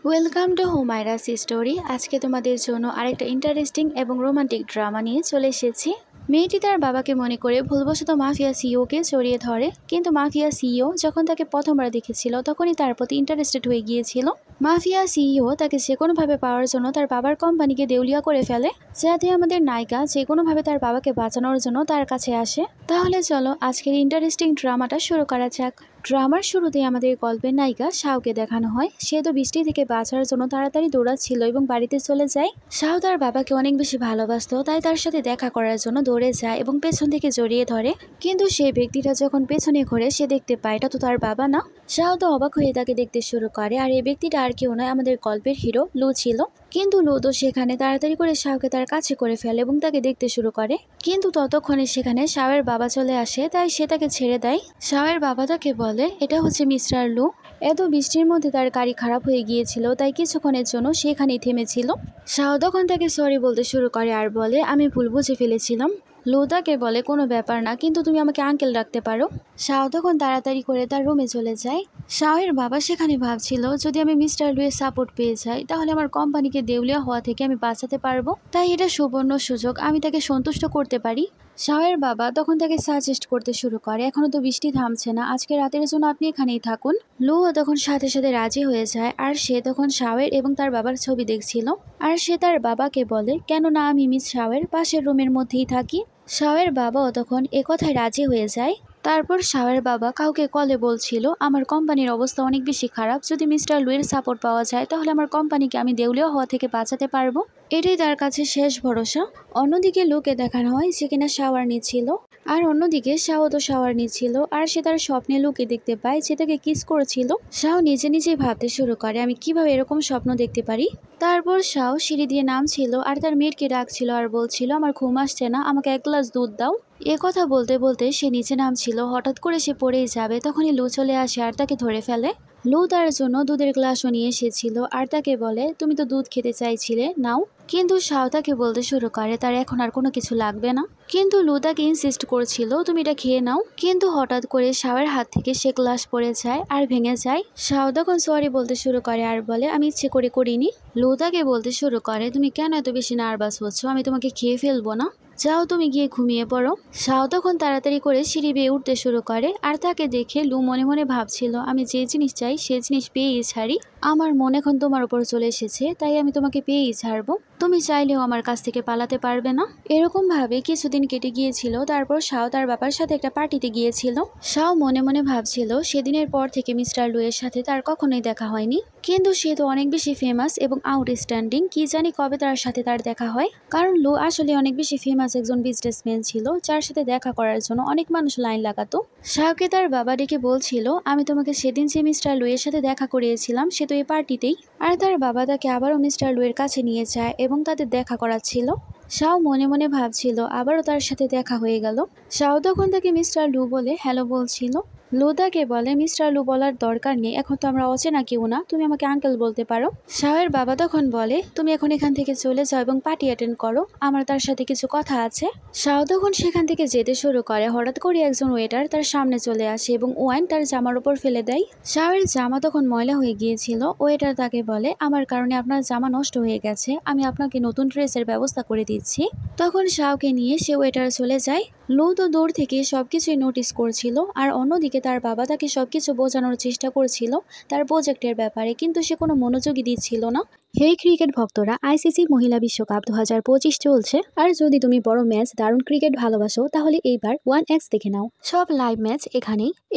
Welcome to হুমায়রাস story. আজকে তোমাদের জন্য আরেকটা ইন্টারেস্টিং এবং রোমান্টিক ড্রামা নিয়ে চলে এসেছি। মেয়েটি তার বাবাকে মনে করে ভুলবশত মাফিয়া সিইওকে জড়িয়ে ধরে, কিন্তু মাফিয়া সিইও যখন তাকে প্রথমবার দেখেছিল তখনই তার প্রতি ইন্টারেস্টেড হয়ে গিয়েছিল। মাফিয়া সিইও তাকে যে কোনোভাবে পাওয়ার জন্য তার বাবার কোম্পানিকে দেউলিয়া করে ফেলে, যাতে আমাদের নায়িকা যে কোনোভাবে তার বাবাকে বাঁচানোর জন্য তার কাছে আসে। তাহলে চলো আজকের ইন্টারেস্টিং ড্রামাটা শুরু করা যাক। ড্রামার শুরুতে আমাদের গল্পের নায়িকা শাওকে দেখানো হয়। সে তো বৃষ্টি থেকে বাঁচার জন্য তাড়াতাড়ি দৌড়াচ্ছিল এবং বাড়িতে চলে যায়। শাও তার বাবাকে অনেক বেশি ভালোবাসতো, তাই তার সাথে দেখা করার জন্য দৌড়ে যায় এবং পেছন থেকে জড়িয়ে ধরে। কিন্তু সেই ব্যক্তিটা যখন পেছনে ঘোরে সে দেখতে পায় এটা তো তার বাবা না। শাও তো অবাক হয়ে তাকে দেখতে শুরু করে, আর এই ব্যক্তিটা আর কেউ নয়, আমাদের গল্পের হিরো লু ছিল। কিন্তু লু তো সেখানে তাড়াতাড়ি করে শাওকে তার কাছে করে ফেলে এবং তাকে দেখতে শুরু করে। কিন্তু ততক্ষণে সেখানে শাওয়ের বাবা চলে আসে, তাই সে তাকে ছেড়ে দেয়। শাওয়ের বাবা তাকে বলে এটা হচ্ছে মিস্টার লু। এত বৃষ্টির মধ্যে তার গাড়ি খারাপ হয়ে গিয়েছিল, তাই কিছুক্ষণের জন্য সেখানেই থেমেছিল। শাও তখন তাকে সরি বলতে শুরু করে আর বলে আমি ভুল বুঝে ফেলেছিলাম। লু তাকে বলে কোনো ব্যাপার না, কিন্তু তুমি আমাকে আঙ্কেল রাখতে পারো। শাও তখন তাড়াতাড়ি করে তার রুমে চলে যায়। শাওয়ের বাবা সেখানে ভাবছিল যদি আমি মিস্টার লুয়ের সাপোর্ট পেয়ে যাই তাহলে আমার কোম্পানিকে দেউলিয়া হওয়া থেকে আমি বাঁচাতে পারবো, তাই এটা সুবর্ণ সুযোগ, আমি তাকে সন্তুষ্ট করতে পারি। শাওয়ের বাবা তখন তাকে সাজেস্ট করতে শুরু করে এখনো তো বৃষ্টি থামছে না, আজকে রাতের জন্য আপনি এখানেই থাকুন। লুও তখন সাথে সাথে রাজি হয়ে যায়, আর সে তখন শাওয়ের এবং তার বাবার ছবি দেখছিল। আর সে তার বাবাকে বলে কেন না আমি মিস শাওয়ের পাশের রুমের মধ্যেই থাকি। শাওয়ের বাবাও তখন একথায় রাজি হয়ে যায়। তারপর শাওয়ের বাবা কাউকে কলে বলছিল আমার কোম্পানির অবস্থা অনেক বেশি খারাপ, যদি মিস্টার লুয়ের সাপোর্ট পাওয়া যায় তাহলে আমার কোম্পানিকে আমি দেউলিয়া হওয়া থেকে বাঁচাতে পারবো। এটাই তার কাছে শেষ ভরসা। অন্যদিকে লুকে দেখানো হয় যে কিনা শাওয়ার নিচ্ছিল, আর অন্যদিকে শাও তো শাওয়ার নিচ্ছিল, আর সে তার স্বপ্নে লুকে দেখতে পায় যে তাকে কিস করেছিল। শাও নিজে নিজেই ভাবতে শুরু করে আমি কিভাবে এরকম স্বপ্ন দেখতে পারি। তারপর শাও সিঁড়ি দিয়ে নামছিল আর তার মেয়েকে ডাকছিল আর বলছিল আমার ঘুম আসছে না, আমাকে এক গ্লাস দুধ দাও। এ কথা বলতে বলতে সে নিচে নামছিল, হঠাৎ করে সে পড়েই যাবে, তখনই লু চলে আসে আর তাকে ধরে ফেলে। লু তার জন্য দুধের গ্লাসও নিয়ে এসেছিল আর তাকে বলে তুমি তো দুধ খেতে চাইছিলে, নাও। কিন্তু শাও তাকে বলতে শুরু করে তার এখন আর কোনো কিছু লাগবে না, কিন্তু লু তাকে ইনসিস্ট করছিল তুমি এটা খেয়ে নাও। কিন্তু হঠাৎ করে শাওয়ের হাত থেকে সে গ্লাস পড়ে যায় আর ভেঙে যায়। শাও তখন সরি বলতে শুরু করে আর বলে আমি ইচ্ছে করে করিনি। লু তাকে বলতে শুরু করে তুমি কেন এত বেশি নার্ভাস হচ্ছ, আমি তোমাকে খেয়ে ফেলবো না, যাও তুমি গিয়ে ঘুমিয়ে পড়ো। শাও তখন তাড়াতাড়ি করে সিঁড়ি বেয়ে উঠতে শুরু করে, আর তাকে দেখে লু মনে মনে ভাবছিল আমি যে জিনিস চাই সে জিনিস পেয়েই ছাড়ি, আমার মন এখন তোমার উপর চলে এসেছে, তাই আমি তোমাকে পেয়েই ছাড়বো, তুমি চাইলেও আমার কাছ থেকে পালাতে পারবে না। এরকম ভাবে কিছুদিন কেটে গিয়েছিল। তারপর শাও তার বাবার সাথে একটা পার্টিতে গিয়েছিল। শাও মনে মনে ভাবছিল সেদিনের পর থেকে মিস্টার লুয়ের সাথে তার কখনোই দেখা হয়নি, কিন্তু সে তো অনেক বেশি ফেমাস এবং আউটস্ট্যান্ডিং, কি জানি কবে তার সাথে তার দেখা হয়। কারণ লু আসলে অনেক বেশি ফেমাস একজন বিজনেসম্যান ছিল, যার সাথে দেখা করার জন্য অনেক মানুষ লাইন লাগাতো। শাওকে তার বাবা ডেকে বলছিল আমি তোমাকে সেদিন যে মিস্টার লুয়ের সাথে দেখা করিয়েছিলাম সে তো এই পার্টিতেই। আর তার বাবা তাকে আবারও মিস্টার লুয়ের কাছে নিয়ে যায় এবং তাদের দেখা করাচ্ছিল। শাও মনে মনে ভাবছিল আবারও তার সাথে দেখা হয়ে গেল। শাও তখন তাকে মিস্টার লু বলে হ্যালো বলছিল। লু তাকে বলে মিস্টার লু বলার দরকার নেই, এখন তো আমরা অচেনা কেউ না, তুমি আমাকে আঙ্কেল বলতে পারো। শাওয়ের বাবা তখন বলে তুমি এখন এখান থেকে চলে যাও এবং পার্টি অ্যাটেন্ড করো, আমার তার সাথে কিছু কথা আছে। শাও তখন সেখান থেকে যেতে শুরু করে, হঠাৎ করে একজন ওয়েটার তার সামনে চলে আসে এবং ওয়াইন তার জামার উপর ফেলে দেয়। শাওয়ের জামা তখন ময়লা হয়ে গিয়েছিল। ওয়েটার তাকে বলে আমার কারণে আপনার জামা নষ্ট হয়ে গেছে, আমি আপনাকে নতুন ড্রেসের ব্যবস্থা করে দিচ্ছি। তখন শাওকে নিয়ে সে ওয়েটার চলে যায়। লু তো দূর থেকে সবকিছুই নোটিস করছিল, আর অন্যদিকে তার বাবা তাকে সবকিছু বোঝানোর চেষ্টা করছিল তার প্রজেক্টের ব্যাপারে, কিন্তু সে কোনো মনোযোগই দিচ্ছিল না। হে ক্রিকেট ভক্তরা, আইসিসি মহিলা বিশ্বকাপ 2025 চলছে, আর যদি তুমি বড় ম্যাচ দারুণ ক্রিকেট ভালোবাসো তাহলে এইবার 1x দেখে নাও। সব লাইভ ম্যাচ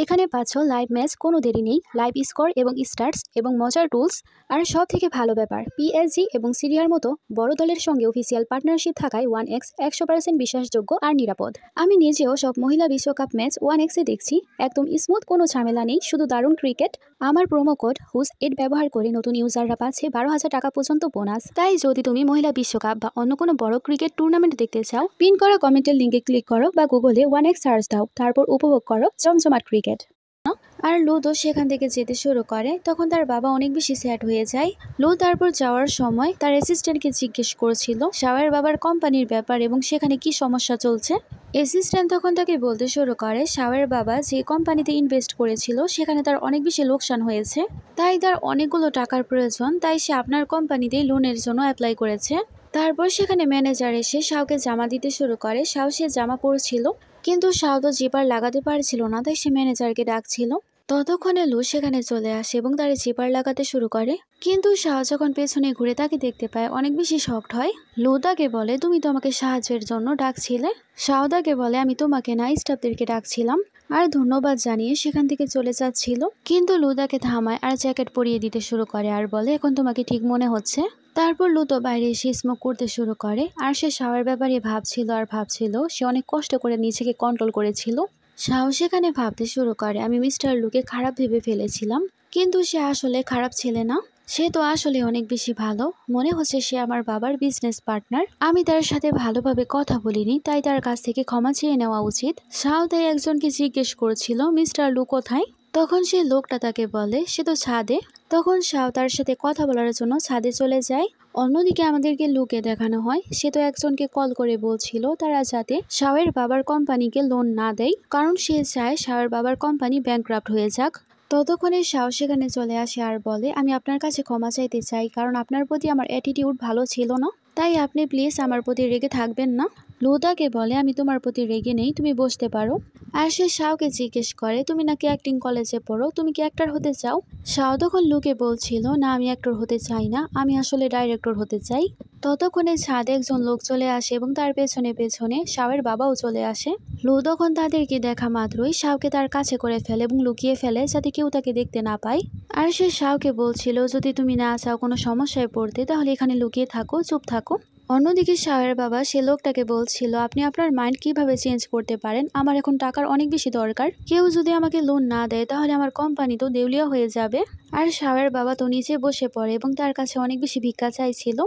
এখানে পাচ্ছ লাইভ ম্যাচ, কোনো দেরি নেই, লাইভ স্কোর এবং স্টার্টস এবং মজার টুলস। আর সব থেকে ভালো ব্যাপার পিএসজি এবং সিরিয়ার মতো বড় দলের সঙ্গে অফিসিয়াল পার্টনারশিপ থাকায় 1x 100% বিশ্বাসযোগ্য আর নিরাপদ। আমি নিজেও সব মহিলা বিশ্বকাপ ম্যাচ 1x-এ দেখছি, একদম স্মুথ, কোনো ঝামেলা নেই, শুধু দারুণ ক্রিকেট। আমার প্রোমো কোড হুজ8 ব্যবহার করে নতুন ইউজাররা পাচ্ছে 12,000 টাকা পর্যন্ত বোনাস। তাই যদি তুমি মহিলা বিশ্বকাপ বা অন্য কোনো বড় ক্রিকেট টুর্নামেন্ট দেখতে চাও, পিন করা কমেন্টের লিঙ্কে ক্লিক করো বা গুগলে 1x সার্চ দাও, তারপর উপভোগ করো জমজমাট ক্রিকেট। আর লুতো সেখান থেকে যেতে শুরু করে। তখন তার বাবা অনেক বেশি স্যাড হয়ে যায়। লু তারপর যাওয়ার সময় তার অ্যাসিস্ট্যান্টকে জিজ্ঞেস করেছিল শাওয়ের বাবার কোম্পানির ব্যাপার এবং সেখানে কি সমস্যা চলছে। অ্যাসিস্ট্যান্ট তখন তাকে বলতে শুরু করে শাওয়ের বাবা যে কোম্পানিতে ইনভেস্ট করেছিল সেখানে তার অনেক বেশি লোকসান হয়েছে, তাই তার অনেকগুলো টাকার প্রয়োজন, তাই সে আপনার কোম্পানিতেই লোনের জন্য অ্যাপ্লাই করেছে। তারপর সেখানে ম্যানেজার এসে শাওকে জামা দিতে শুরু করে। শাও সে জামা পরছিল, কিন্তু শাও তো জিপার লাগাতে পারছিল না, তাই সে ম্যানেজারকে ডাকছিল। ততক্ষণে লু সেখানে চলে আসে এবং তার জিপার লাগাতে শুরু করে। কিন্তু শাও যখন পেছনে ঘুরে তাকে দেখতে পায় অনেক বেশি শকড হয়। লু তাকে বলে তুমি তো আমাকে সাহায্যের জন্য ডাকছিলে। শাও তাকে বলে আমি তোমাকে না, স্টাফদেরকে ডাকছিলাম, আর ধন্যবাদ জানিয়ে সেখান থেকে চলে যাচ্ছিল। কিন্তু লু তাকে থামায় আর জ্যাকেট পরিয়ে দিতে শুরু করে আর বলে এখন তোমাকে ঠিক মনে হচ্ছে। তারপর লু তো বাইরে এসে স্মোক করতে শুরু করে আর সে শাওয়ের ব্যাপারে ভাবছিল আর ভাবছিল। সে অনেক কষ্ট করে নিজেকে কন্ট্রোল করেছিল। শাও সেখানে ভাবতে শুরু করে আমি মিস্টার লুকে খারাপ ভেবে ফেলেছিলাম, কিন্তু সে আসলে খারাপ ছেলে না। সে তো আসলে অনেক বেশি ভালো। মনে হচ্ছে সে আমার বাবার বিজনেস পার্টনার। আমি তার সাথে ভালোভাবে কথা বলিনি, তাই তার কাছ থেকে ক্ষমা চেয়ে নেওয়া উচিত। শাও তাই একজনকে জিজ্ঞেস করেছিল মিস্টার লু কোথায়। তখন সে লোকটা তাকে বলে সে তো ছাদে। তখন শাও তার সাথে কথা বলার জন্য ছাদে চলে যায়। অন্যদিকে আমাদেরকে লুকে দেখানো হয় সে তো একজনকে কল করে বলছিল তারা যাতে শাওয়ের বাবার কোম্পানিকে লোন না দেয়, কারণ সে চায় শাওয়ের বাবার কোম্পানি ব্যাংক্রাফট হয়ে যাক। ততক্ষণে শাও সেখানে চলে আসে আর বলে আমি আপনার কাছে ক্ষমা চাইতে চাই, কারণ আপনার প্রতি আমার অ্যাটিটিউড ভালো ছিল না, তাই আপনি প্লিজ আমার প্রতি রেগে থাকবেন না। লু তাকে বলে আমি তোমার প্রতি রেগে নেই, তুমি বসতে পারো। আর সে শাওকে জিজ্ঞেস করে তুমি নাকি অ্যাক্টিং কলেজে পড়ো, তুমি কি অ্যাক্টর হতে চাও। শাও তখন লুকে বলছিল না আমি অ্যাক্টর হতে চাই না, আমি আসলে ডাইরেক্টর হতে চাই। ততক্ষণে ছাদে একজন লোক চলে আসে এবং তার পেছনে পেছনে শাওয়ের বাবাও চলে আসে। লু তখন তাদেরকে দেখা মাত্রই শাওকে তার কাছে করে ফেলে এবং লুকিয়ে ফেলে যাতে কেউ তাকে দেখতে না পায়। আর সে শাওকে বলছিল যদি তুমি না চাও কোনো সমস্যায় পড়তে তাহলে এখানে লুকিয়ে থাকো, চুপ থাকো। অন্যদিকে শাওয়ের বাবা সে লোকটাকে বলছিল আপনি আপনার মাইন্ড কিভাবে চেঞ্জ করতে পারেন, আমার এখন টাকার অনেক বেশি দরকার, কেউ যদি আমাকে লোন না দেয় তাহলে আমার কোম্পানি তো দেউলিয়া হয়ে যাবে। আর শাওয়ের বাবা তো নিচে বসে পড়ে এবং তার কাছে অনেক বেশি ভিক্ষা চাইছিল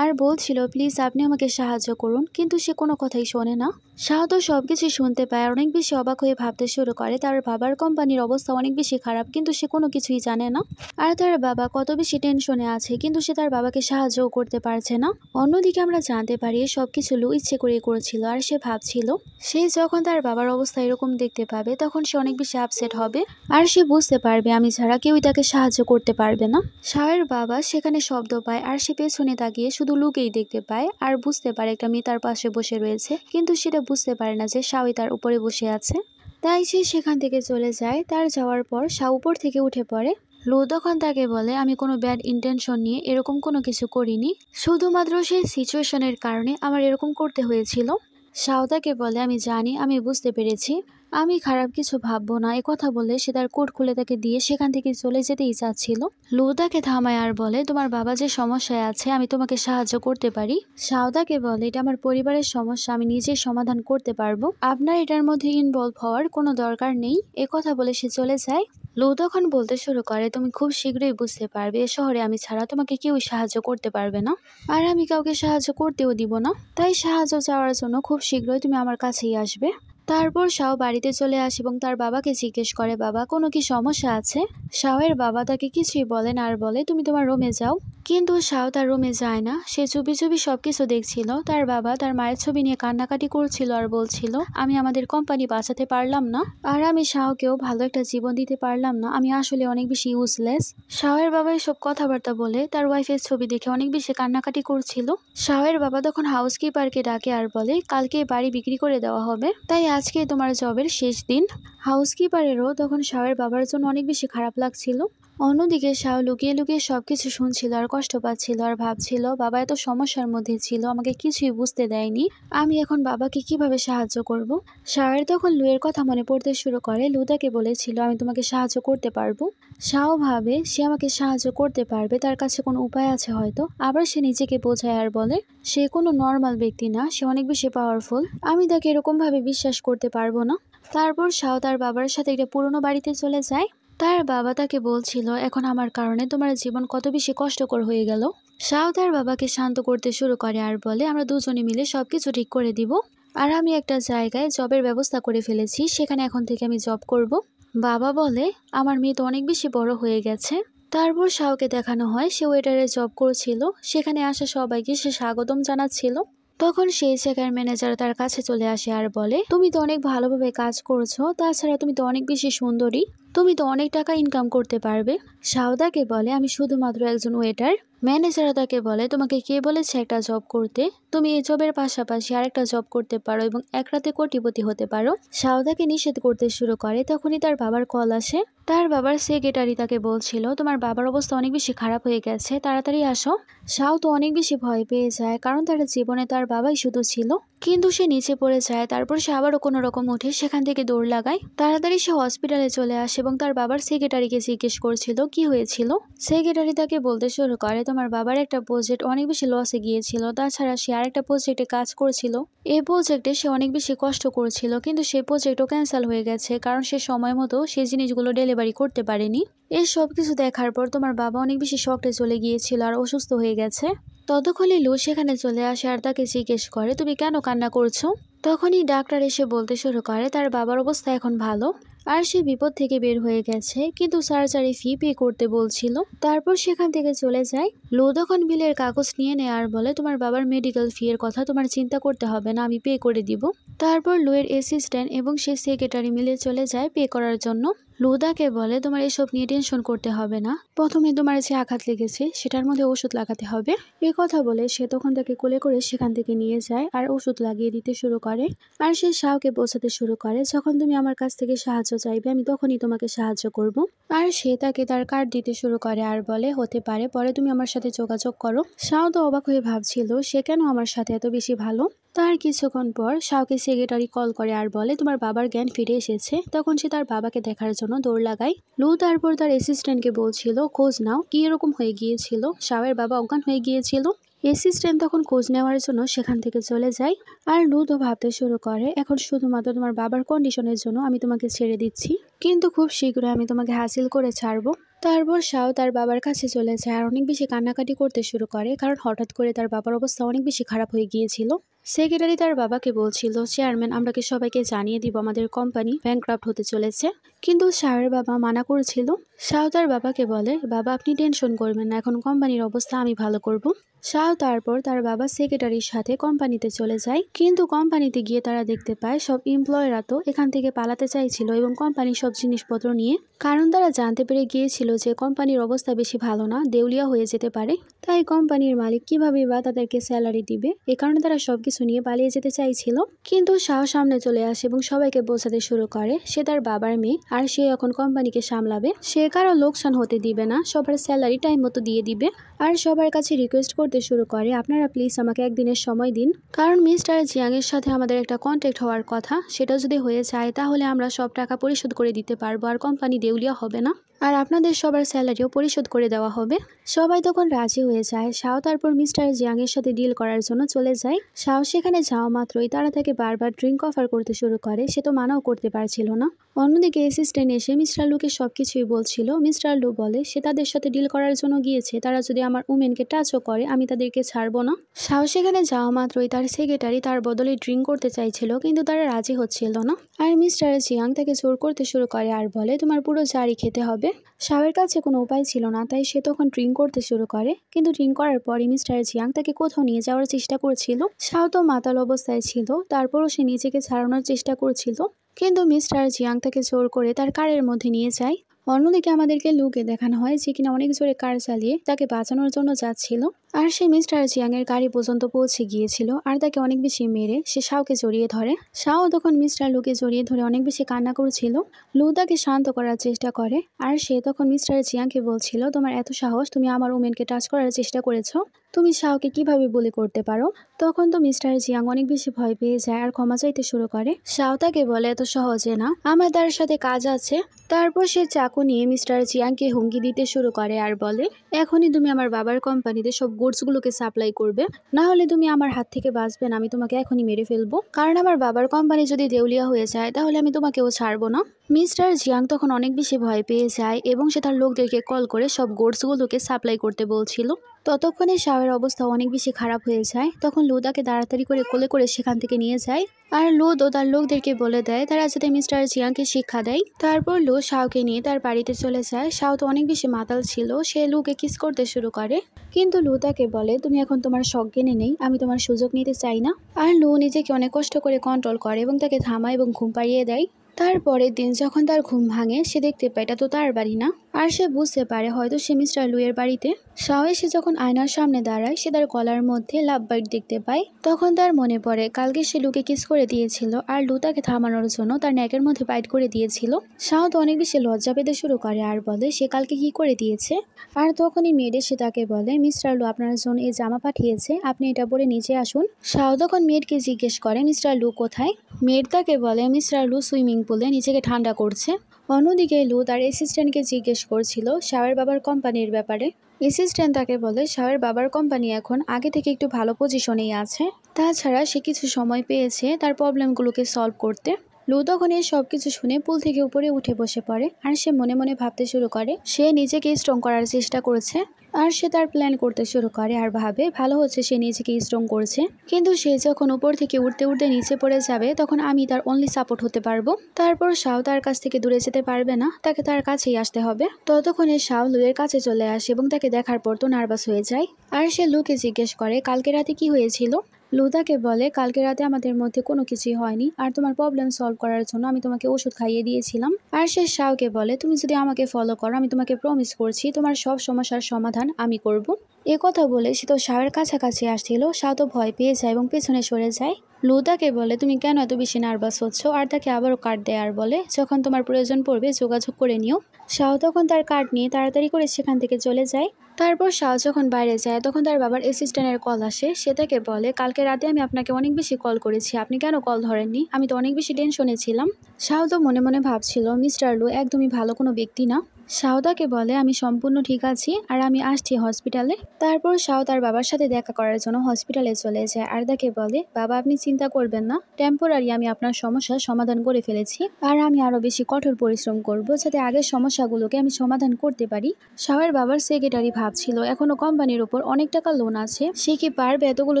আর বলছিল প্লিজ আপনি আমাকে সাহায্য করুন, কিন্তু সে কোনো কথাই শোনে না। শাও তো সবকিছু শুনতে পায় আর অনেক বেশি অবাক হয়ে ভাবতে শুরু করে তার বাবার কোম্পানির অবস্থা অনেক বেশি খারাপ, কিন্তু সে কোনো কিছুই জানে না। আর তার বাবা কত বেশি টেনশনে আছে, কিন্তু সে তার বাবাকে সাহায্যও করতে পারছে না। অন্যদিকে আমরা জানতে পারি সবকিছু লু ইচ্ছে করে করেছিল আর সে ভাবছিল সে যখন তার বাবার অবস্থা এরকম দেখতে পাবে তখন সে অনেক বেশি আপসেট হবে আর সে বুঝতে পারবে আমি ছাড়া কেউই তাকে সাহায্য করতে পারবে না। শাওয়ের বাবা সেখানে শব্দ পায় আর সে পেছনে তাকিয়ে শুধু লুকেই দেখতে পায় আর বুঝতে পারে একটা মেয়ে তার পাশে বসে রয়েছে, কিন্তু সেটা বুঝতে পারে না যে শাওই তার উপরে বসে আছে। তাই সে সেখান থেকে চলে যায়। তার যাওয়ার পর শাও উপর থেকে উঠে পড়ে। লু তখন তাকে বলে আমি কোনো ব্যাড ইন্টেনশন নিয়ে এরকম কোনো কিছু করিনি, শুধুমাত্র সেই সিচুয়েশনের কারণে আমার এরকম করতে হয়েছিল। শাও তাকে বলে আমি জানি, আমি বুঝতে পেরেছি, আমি খারাপ কিছু ভাববো না। কথা বলে সে তার কোট খুলে তাকে দিয়ে সেখান থেকে চলে যেতেই চাচ্ছিল। লু তাকে থামায় আর বলে তোমার বাবা যে সমস্যায় আছে আমি তোমাকে সাহায্য করতে পারি। শাও তাকে বলে এটা আমার পরিবারের সমস্যা, আমি নিজেই সমাধান করতে পারবো, আপনার এটার মধ্যে ইনভলভ হওয়ার কোনো দরকার নেই। কথা বলে সে চলে যায়। লু তখন বলতে শুরু করে তুমি খুব শীঘ্রই বুঝতে পারবে এ শহরে আমি ছাড়া তোমাকে কেউই সাহায্য করতে পারবে না, আর আমি কাউকে সাহায্য করতেও দিব না, তাই সাহায্য চাওয়ার জন্য খুব শীঘ্রই তুমি আমার কাছেই আসবে। তারপর শাও বাড়িতে চলে আসে এবং তার বাবাকে জিজ্ঞেস করে বাবা কোনো কি সমস্যা আছে। শাওয়ের বাবা তাকে কিছুই বলেন আর বলে তুমি তোমার রুমে যাও। কিন্তু শাও তার রুমে যায় না, সে চুপি চুপি সবকিছু দেখছিল। তার বাবা তার মায়ের ছবি নিয়ে কান্নাকাটি করছিল আর বলছিল আমি আমাদের কোম্পানি বাঁচাতে পারলাম না, আর আমি শাওকেও ভালো একটা জীবন দিতে পারলাম না, আমি আসলে অনেক বেশি ইউজলেস। শাওয়ের বাবা এসব কথাবার্তা বলে তার ওয়াইফের ছবি দেখে অনেক বেশি কান্নাকাটি করছিল। শাওয়ের বাবা তখন হাউসকিপারকে ডাকে আর বলে কালকে বাড়ি বিক্রি করে দেওয়া হবে, তাই আজকে তোমার জবের শেষ দিন। হাউসকিপারেরও তখন শাওয়ের বাবার জন্য অনেক বেশি খারাপ লাগছিল। অন্যদিকে শাও লুকিয়ে লুকিয়ে সবকিছু শুনছিল আর কষ্ট পাচ্ছিল আর ভাবছিল বাবা এত সমস্যার মধ্যে ছিল, আমাকে কিছুই বুঝতে দেয়নি, আমি এখন বাবাকে কিভাবে সাহায্য করব। শাওয়ের তখন লুয়ের কথা মনে পড়তে শুরু করে। লু তাকে বলেছিল আমি তোমাকে সাহায্য করতে পারবো। শাও ভাবে সে আমাকে সাহায্য করতে পারবে, তার কাছে কোনো উপায় আছে হয়তো। আবার সে নিজেকে বোঝায় আর বলে সে কোনো নর্মাল ব্যক্তি না, সে অনেক বেশি পাওয়ারফুল, আমি তাকে এরকম ভাবে বিশ্বাস করতে পারবো না। তারপর শাও তার বাবার সাথে একটা পুরনো বাড়িতে চলে যায়। তার বাবা তাকে বলছিল এখন আমার কারণে তোমার জীবন কত বেশি কষ্টকর হয়ে গেল। শাও তার বাবাকে শান্ত করতে শুরু করে আর বলে আমরা দুজনে মিলে সবকিছু ঠিক করে দিব, আর আমি একটা জায়গায় জবের ব্যবস্থা করে ফেলেছি, সেখানে এখন থেকে আমি জব করব। বাবা বলে আমার মেয়ে তো অনেক বেশি বড় হয়ে গেছে। তারপর শাওকে দেখানো হয় সে ওয়েটারের জব করছিল, সেখানে আসা সবাইকে সে স্বাগতম জানাচ্ছিল। তখন সেই জায়গার ম্যানেজার তার কাছে চলে আসে আর বলে, তুমি তো অনেক ভালোভাবে কাজ করছো, তাছাড়া তুমি তো অনেক বেশি সুন্দরী, তুমি তো অনেক টাকা ইনকাম করতে পারবে। শাও তাকে বলে, আমি শুধুমাত্র একজন ওয়েটার। ম্যানেজার তাকে বলে, তোমাকে কে বলেছে একটা জব করতে? তুমি এই জবের পাশাপাশি আরেকটা জব করতে পারো এবং এক রাতে কোটিপতি হতে পারো। শাও তাকে নিষেধ করতে শুরু করে। তখনই তার বাবার কল আসে। তার বাবার সেক্রেটারি তাকে বলছিল, তোমার বাবার অবস্থা অনেক বেশি খারাপ হয়ে গেছে, তাড়াতাড়ি আসো। শাও তো অনেক বেশি ভয় পেয়ে যায়, কারণ তার জীবনে তার বাবাই শুধু ছিল। কিন্তু সে নিচে পড়ে যায়, তারপর সে আবারও কোনো রকম উঠে সেখান থেকে দৌড় লাগায়। তাড়াতাড়ি সে হসপিটালে চলে আসে এবং তার বাবার সেক্রেটারিকে জিজ্ঞেস করছিল কি হয়েছিল। সেক্রেটারি তাকে বলতে শুরু করে, তোমার বাবার একটা প্রজেক্ট অনেক বেশি লসে গিয়েছিল, তাছাড়া সে আরেকটা প্রজেক্টে কাজ করছিল। এই প্রজেক্টে সে অনেক বেশি কষ্ট করছিল, কিন্তু সে প্রজেক্টও ক্যান্সেল হয়ে গেছে, কারণ সে সময় মতো সেই জিনিসগুলো ডেলিভারি করতে পারেনি। এই সব কিছু দেখার পর তোমার বাবা অনেক বেশি শকটে চলে গিয়েছিল আর অসুস্থ হয়ে গেছে। ততক্ষণে লু সেখানে চলে আসে আর তাকে জিজ্ঞেস করে, তুমি কেন কান্না করছো? তখনই ডাক্তার এসে বলতে শুরু করে তার বাবার অবস্থা এখন ভালো আর সে বিপদ থেকে বের হয়ে গেছে, কিন্তু সার্জারি ফি পে করতে বলছিল। তারপর সেখান থেকে চলে যায়। লু তখন বিলের কাগজ নিয়ে নেয় আর বলে, তোমার বাবার মেডিকেল ফি এর কথা তোমার চিন্তা করতে হবে না, আমি পে করে দিব। তারপর লুয়ের অ্যাসিস্ট্যান্ট এবং সে সেক্রেটারি মিলে চলে যায় পে করার জন্য। লুদাকে বলে, তোমার এসব নিয়ে টেনশন করতে হবে না, প্রথমে তোমার যে আঘাত লেগেছে সেটার মধ্যে ওষুধ লাগাতে হবে। এই কথা বলে সে তখন তাকে কোলে করে সেখান থেকে নিয়ে যায় আর ওষুধ লাগিয়ে দিতে শুরু করে। আর সে শাওকে বোঝাতে শুরু করে, যখন তুমি আমার কাছ থেকে সাহায্য চাইবে আমি তখনই তোমাকে সাহায্য করব। আর সে তাকে তার কার্ড দিতে শুরু করে আর বলে, হতে পারে পরে তুমি আমার সাথে যোগাযোগ করো। শাও তো অবাক হয়ে ভাবছিল সে কেন আমার সাথে এত বেশি ভালো। তার কিছুক্ষণ পর শাওকে সেক্রেটারি কল করে আর বলে, তোমার বাবার জ্ঞান ফিরে এসেছে। তখন সে তার বাবাকে দেখার জন্য দৌড় লাগায়। লু তারপর তার অ্যাসিস্ট্যান্টকে বলছিল, খোঁজ নাও কি এরকম হয়ে গিয়েছিল, শাওয়ের বাবা অজ্ঞান হয়ে গিয়েছিল। অ্যাসিস্ট্যান্ট তখন খোঁজ নেওয়ার জন্য সেখান থেকে চলে যায়। আর লু তো ভাবতে শুরু করে, এখন শুধুমাত্র তোমার বাবার কন্ডিশনের জন্য আমি তোমাকে ছেড়ে দিচ্ছি, কিন্তু খুব শীঘ্রই আমি তোমাকে হাসিল করে ছাড়বো। তারপর শাও তার বাবার কাছে চলে যায় আর অনেক বেশি কান্নাকাটি করতে শুরু করে, কারণ হঠাৎ করে তার বাবার অবস্থা অনেক বেশি খারাপ হয়ে গিয়েছিল। সেক্রেটারি তার বাবাকে বলছিল, চেয়ারম্যান আমরা কি সবাইকে জানিয়ে দিব আমাদের কোম্পানি ব্যাংক্রাফট হতে চলেছে, কিন্তু শাওয়ের বাবা মানা করছিল। শাও তার বাবাকে বলে, বাবা আপনি টেনশন করবেন না, এখন কোম্পানির অবস্থা আমি ভালো করব। শাও তারপর তার বাবা সেক্রেটারির সাথে কোম্পানিতে চলে যায়, কিন্তু কোম্পানিতে গিয়ে তারা দেখতে পায় সব এমপ্লয়িরা তো এখান থেকে পালাতে চাইছিল এবং কোম্পানির সব জিনিসপত্র নিয়ে, কারণ তারা জানতে পেরে গিয়েছিল যে কোম্পানির অবস্থা বেশি ভালো না, দেউলিয়া হয়ে যেতে পারে। তাই কোম্পানির মালিক কিভাবে বা তাদেরকে স্যালারি দিবে, এ কারণে তারা সবকিছু নিয়ে পালিয়ে যেতে চাইছিল। কিন্তু শাও সামনে চলে আসে এবং সবাইকে বোঝাতে শুরু করে সে তার বাবার মেয়ে আর সে এখন কোম্পানিকে সামলাবে, সে কারো লোকসান হতে দিবে না, সবার স্যালারি টাইম মতো দিয়ে দিবে। আর সবার কাছে রিকোয়েস্ট করতে শুরু করে, আপনারা প্লিজ আমাকে একদিনের সময় দিন, কারণ মিস্টার জিয়াং এর সাথে আমাদের একটা কন্ট্যাক্ট হওয়ার কথা, সেটা যদি হয়ে যায় তাহলে আমরা সব টাকা পরিশোধ করে দিতে পারবো আর কোম্পানি দেউলিয়া হবে না, আর আপনাদের সবার স্যালারিও পরিশোধ করে দেওয়া হবে। সবাই তখন রাজি হয়ে যায়। শাও তারপর মিস্টার জিয়াং এর সাথে ডিল করার জন্য চলে যায়। শাও সেখানে যাওয়া মাত্রই তারা তাকে বারবার ড্রিঙ্ক অফার করতে শুরু করে, সে তো মানাও করতে পারছিল না। অন্যদিকে অ্যাসিস্ট্যান্ট এসে মিস্টার লুকে সবকিছুই বলছিল। মিস্টার লু বলে সে তাদের সাথে ডিল করার জন্য গিয়েছে, তারা যদি আমার উমেনকে টাচও করে আমি তাদেরকে ছাড়বো না। শাও সেখানে যাওয়া মাত্রই তার সেক্রেটারি তার বদলে ড্রিঙ্ক করতে চাইছিল, কিন্তু তারা রাজি হচ্ছিল না। আর মিস্টার জিয়াং তাকে জোর করতে শুরু করে আর বলে, তোমার পুরো জারি খেতে হবে। শাওয়ের কাছে কোনো উপায় ছিল না, তাই সে তখন ড্রিঙ্ক করতে শুরু করে, কিন্তু ড্রিঙ্ক করার পরই মিস্টার জিয়াং তাকে কোথাও নিয়ে যাওয়ার চেষ্টা করছিল। শাও তো মাতাল অবস্থায় ছিল, তারপরও সে নিজেকে ছাড়ানোর চেষ্টা করছিল, কিন্তু মিস্টার জিয়াং তাকে জোর করে তার কারের মধ্যে নিয়ে যায়। অন্যদিকে আমাদেরকে লুকে দেখানো হয় যে কিনা অনেক জোরে কার চালিয়ে তাকে বাঁচানোর জন্য যাচ্ছিল, আর সে মিস্টার জিয়াং এর গাড়ি পর্যন্ত পৌঁছে গিয়েছিল আর তাকে অনেক বেশি মেরে সে শাওকে জড়িয়ে ধরে। শাও তখন মিস্টার লুকে জড়িয়ে ধরে অনেক বেশি কান্না করছিল। লু তাকে শান্ত করার চেষ্টা করে, আর সে তখন মিস্টার জিয়াংকে বলছিল, তোমার এত সাহস, তুমি আমার উমেনকে টাচ করার চেষ্টা করেছো, তুমি শাওকে কিভাবে বলি করতে পারো। তখন তো মিস্টার জিয়াং অনেক বেশি ভয় পেয়ে যায় আর ক্ষমা চাইতে শুরু করে। শাও তাকে বলে, এত সহজে না, আমার তার সাথে কাজ আছে। তারপর সে চাকু নিয়ে মিস্টার জিয়াংকে হুমকি দিতে শুরু করে আর বলে, এখনই তুমি আমার বাবার কোম্পানিতে সব গুডসগুলোকে সাপ্লাই করবে, না হলে তুমি আমার হাত থেকে বাঁচবে না, আমি তোমাকে এখনই মেরে ফেলবো, কারণ আমার বাবার কোম্পানি যদি দেউলিয়া হয়ে যায় তাহলে আমি তোমাকেও ছাড়বো না। মিস্টার জিয়াং তখন অনেক বেশি ভয় পেয়ে যায় এবং সে তার লোকদেরকে কল করে সব গোডসগুলোকে সাপ্লাই করতে বলছিল। ততক্ষণে শাওয়ের অবস্থা অনেক বেশি খারাপ হয়ে যায়। তখন লু তাকে তাড়াতাড়ি করে কোলে করে সেখান থেকে নিয়ে যায় আর লু তো তার লোকদেরকে বলে দেয় তারা যাতে মিস্টার জিয়াংকে শিক্ষা দেয়। তারপর লু শাওকে নিয়ে তার বাড়িতে চলে যায়। শাও তো অনেক বেশি মাতাল ছিল, সে লুকে কিস করতে শুরু করে, কিন্তু লু তাকে বলে তুমি এখন তোমার শখ জ্ঞানে নেই, আমি তোমার সুযোগ নিতে চাই না। আর লু নিজেকে অনেক কষ্ট করে কন্ট্রোল করে এবং তাকে থামায় এবং ঘুম পাড়িয়ে দেয়। তারপরের দিন যখন তার ঘুম ভাঙে সে দেখতে পায় এটা তো তার বাড়ি না, আর সে বুঝতে পারে হয়তো সে মিস্টার লুয়ের বাড়িতে। শাও এসে যখন আয়নার সামনে দাঁড়ায় সে তার গলার মধ্যে লাভ বাইট দেখতে পায়। তখন তার মনে পড়ে কালকে সে লুকে কিস করে দিয়েছিল আর লু তাকে থামানোর জন্য তার নেকের মধ্যে বাইট করে দিয়েছিল। শাও তো অনেক বেশি লজ্জা পেতে শুরু করে আর বলে সে কালকে কি করে দিয়েছে। আর তখনই মেয়েড এসে তাকে বলে মিস্টার লু আপনার জন্য এই জামা পাঠিয়েছে, আপনি এটা পরে নিচে আসুন। শাও তখন মেয়েডকে জিজ্ঞেস করে মিস্টার লু কোথায়। মেয়েড তাকে বলে মিস্টার লু সুইমিং পুলে নিজেকে ঠান্ডা করছে। অন্যদিকে লু তার অ্যাসিস্ট্যান্টকে জিজ্ঞেস করছিল শাওয়ের বাবার কোম্পানির ব্যাপারে। অ্যাসিস্ট্যান্ট তাকে বলে শাওয়ের বাবার কোম্পানি এখন আগে থেকে একটু ভালো পজিশনেই আছে, তাছাড়া সে কিছু সময় পেয়েছে তার প্রবলেমগুলোকে সলভ করতে। লু তখন এই সব কিছু শুনে পুল থেকে উপরে উঠে বসে পড়ে আর সে মনে মনে ভাবতে শুরু করে সে নিজেকে স্ট্রং করার চেষ্টা করেছে। আর সে তার প্ল্যান করতে শুরু করে আর ভাবে ভালো হচ্ছে সে নিজেকে স্ট্রং করছে, কিন্তু সে যখন উপর থেকে উঠতে উঠতে নিচে পড়ে যাবে তখন আমি তার অনলি সাপোর্ট হতে পারবো। তারপর শাও তার কাছ থেকে দূরে যেতে পারবে না, তাকে তার কাছেই আসতে হবে। ততক্ষণে শাও লুয়ের কাছে চলে আসে এবং তাকে দেখার পর তো নার্ভাস হয়ে যায়। আর সে লুকে জিজ্ঞেস করে কালকে রাতে কি হয়েছিল। লু তাকে বলে কালকে রাতে আমাদের মধ্যে কোনো কিছুই হয়নি, আর তোমার প্রবলেম সলভ করার জন্য আমি তোমাকে ওষুধ খাইয়ে দিয়েছিলাম। আর সে শাওকে বলে তুমি যদি আমাকে ফলো করো আমি তোমাকে প্রমিস করছি তোমার সব সমস্যার সমাধান আমি করব। এ কথা বলে সে তো শাওয়ের কাছাকাছি আসছিল। শাও তো ভয় পেয়ে যায় এবং পেছনে সরে যায়। লু তাকে বলে তুমি কেন এত বেশি নার্ভাস হচ্ছ, আর তাকে আবারও কার্ড দেয় আর বলে যখন তোমার প্রয়োজন পড়বে যোগাযোগ করে নিও। শাও তখন তার কার্ড নিয়ে তাড়াতাড়ি করে সেখান থেকে চলে যায়। তারপর শাও যখন বাইরে যায় তখন তার বাবার অ্যাসিস্ট্যান্টের কল আসে। সে তাকে বলে কালকে রাতে আমি আপনাকে অনেক বেশি কল করেছি, আপনি কেন কল ধরেননি, আমি তো অনেক বেশি টেনশনে ছিলাম। শাও তো মনে মনে ভাবছিল মিস্টার লু একদমই ভালো কোনো ব্যক্তি না। শাও তাকে বলে আমি সম্পূর্ণ ঠিক আছি আর আমি আসছি হসপিটালে। তারপর শাও তার বাবার সাথে দেখা করার জন্য হসপিটালে চলে যায় আর তাকে বলে বাবা আপনি চিন্তা করবেন না, টেম্পোরারি আমি আপনার সমস্যার সমাধান করে ফেলেছি আর আমি আরো বেশি কঠোর পরিশ্রম করব যাতে আগের সমস্যাগুলোকে আমি সমাধান করতে পারি। শাওয়ের বাবার সেক্রেটারি ভাবছিল এখনো কোম্পানির উপর অনেক টাকা লোন আছে, সে কি পারবে এতগুলো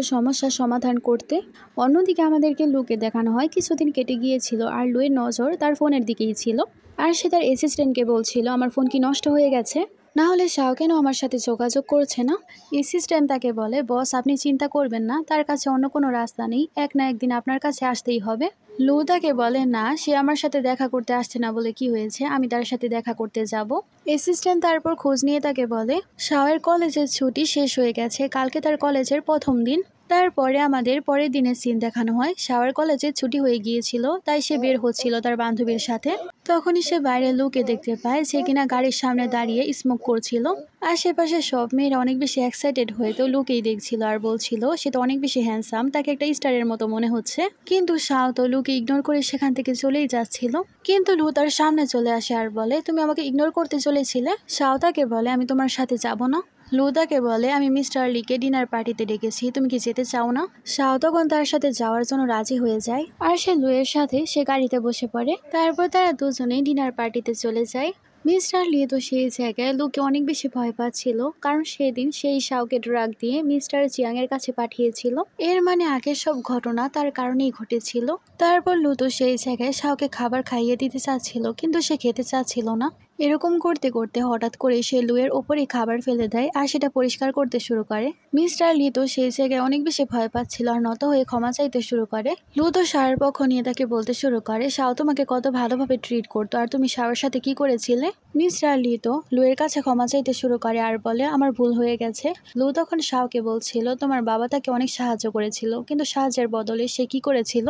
সমস্যার সমাধান করতে। অন্যদিকে আমাদেরকে লুকে দেখানো হয় কিছুদিন কেটে গিয়েছিল আর লুয়ের নজর তার ফোনের দিকেই ছিল আর সে তার অ্যাসিস্ট্যান্টকে বলছিল আমার ফোন কি নষ্ট হয়ে গেছে, না হলে শাও কেন আমার সাথে যোগাযোগ করছে না। অ্যাসিস্ট্যান্ট তাকে বলে বস আপনি চিন্তা করবেন না, তার কাছে অন্য কোনো রাস্তা নেই, এক না একদিন আপনার কাছে আসতেই হবে। লু তাকে বলে না সে আমার সাথে দেখা করতে আসছে না বলে কি হয়েছে, আমি তার সাথে দেখা করতে যাব। অ্যাসিস্ট্যান্ট তারপর খোঁজ নিয়ে তাকে বলে শাওয়ের কলেজের ছুটি শেষ হয়ে গেছে, কালকে তার কলেজের প্রথম দিন। তারপরে আমাদের পরের দিনের সিন দেখানো হয় শাওয়ের কলেজে ছুটি হয়ে গিয়েছিল, তাই সে বের হচ্ছিল তার বান্ধবীর সাথে। তখনই সে বাইরে লুকে দেখতে পায় যে কিনা গাড়ির সামনে দাঁড়িয়ে স্মোক করছিল। আশেপাশে সব মেয়েরা অনেক বেশি এক্সাইটেড হয়ে তো লুকেই দেখছিল আর বলছিল সে তো অনেক বেশি হ্যান্ডসাম, তাকে একটা স্টারের মতো মনে হচ্ছে। কিন্তু শাও তো লুকে ইগনোর করে সেখান থেকে চলেই যাচ্ছিল। কিন্তু লু তার সামনে চলে আসে আর বলে তুমি আমাকে ইগনোর করতে চলেছিলে। শাও তাকে বলে আমি তোমার সাথে যাব না। লু তাকে বলে আমি মিস্টার লিকে ডিনার পার্টিতে ডেকেছি, তুমি কি যেতে চাও না। শাও তখন তার সাথে যাওয়ার জন্য রাজি হয়ে যায় আর সে লুয়ের সাথে সে গাড়িতে বসে পড়ে। তারপর তারা দুজনেই ডিনার পার্টিতে চলে যায়। মিস্টার লি তো সেই জায়গায় লুকে অনেক বেশি ভয় পাচ্ছিল, কারণ সেদিন সেই শাওকে ড্রাগ দিয়ে মিস্টার জিয়াং এর কাছে পাঠিয়েছিল। এর মানে আগের সব ঘটনা তার কারণেই ঘটেছিল। তারপর লু তো সেই জায়গায় শাওকে খাবার খাইয়ে দিতে চাচ্ছিল, কিন্তু সে খেতে চাচ্ছিল না। এরকম করতে করতে হঠাৎ করে সে লুয়ের ওপরেই খাবার ফেলে দেয় আর সেটা পরিষ্কার করতে শুরু করে। মিস্টার লি তো সেই জায়গায় অনেক বেশি ভয় পাচ্ছিল আর নত হয়ে ক্ষমা চাইতে শুরু করে। লু তো শাওয়ের পক্ষ নিয়ে তাকে বলতে শুরু করে শাও তোমাকে কত ভালোভাবে ট্রিট করতো আর তুমি শাওয়ের সাথে কি করেছিলে। মিস্টার লি তো লুয়ের কাছে ক্ষমা চাইতে শুরু করে আর বলে আমার ভুল হয়ে গেছে। লু তখন শাওকে বলছিল তোমার বাবা তাকে অনেক সাহায্য করেছিল, কিন্তু সাহায্যের বদলে সে কি করেছিল।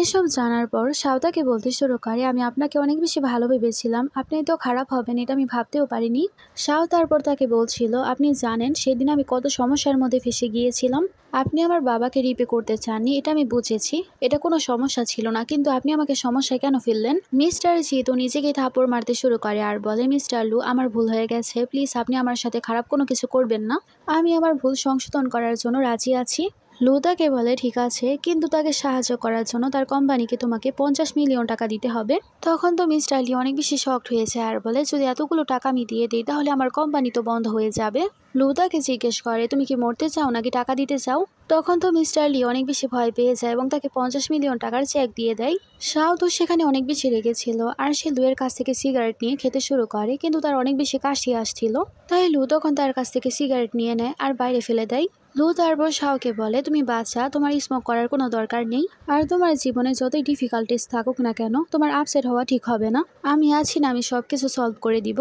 এসব জানার পর শাও তাকে বলতে শুরু করে আমি আপনাকে অনেক বেশি ভালো ভেবেছিলাম, আপনি তো খারাপ হবেন এটা আমি ভাবতেও পারিনি। শাও তারপর তাকে বলছিল আপনি জানেন সেদিন আমি কত সমস্যার মধ্যে ফেসে গিয়েছিলাম, আপনি আমার বাবাকে রিপে করতে চাননি এটা আমি বুঝেছি, এটা কোনো সমস্যা ছিল না, কিন্তু আপনি আমাকে সমস্যায় কেন ফেললেন। মিস্টার জি তো নিজেকে থাপড় মারতে শুরু করে আর বলে মিস্টার লু আমার ভুল হয়ে গেছে, প্লিজ আপনি আমার সাথে খারাপ কোনো কিছু করবেন না, আমি আমার ভুল সংশোধন করার জন্য রাজি আছি। লু তাকে বলে ঠিক আছে, কিন্তু তাকে সাহায্য করার জন্য তার কোম্পানিকে তোমাকে 50 মিলিয়ন টাকা দিতে হবে। তখন তো মিস্টার লি অনেক বেশি শকড হয়েছে আর বলে যদি এতগুলো টাকা আমি দিয়ে দিই তাহলে আমার কোম্পানি তো বন্ধ হয়ে যাবে। লু তাকে জিজ্ঞেস করে তুমি কি মরতে চাও নাকি টাকা দিতে চাও। তখন তো মিস্টার লি অনেক বেশি ভয় পেয়ে যায় এবং তাকে 50 মিলিয়ন টাকার চেক দিয়ে দেয়। শাও তো সেখানে অনেক বেশি রেগেছিল আর সে লুয়ের কাছ থেকে সিগারেট নিয়ে খেতে শুরু করে, কিন্তু তার অনেক বেশি কাশি আসছিল। তাই লু তখন তার কাছ থেকে সিগারেট নিয়ে নেয় আর বাইরে ফেলে দেয়। লু তারপর শাওকে বলে তুমি বাচ্চা, তোমার স্মোক করার কোনো দরকার নেই, আর তোমার জীবনে যতই ডিফিকাল্টিস থাকুক না কেন তোমার আপসেট হওয়া ঠিক হবে না। আমি আছি না, আমি সবকিছু সলভ করে দিব।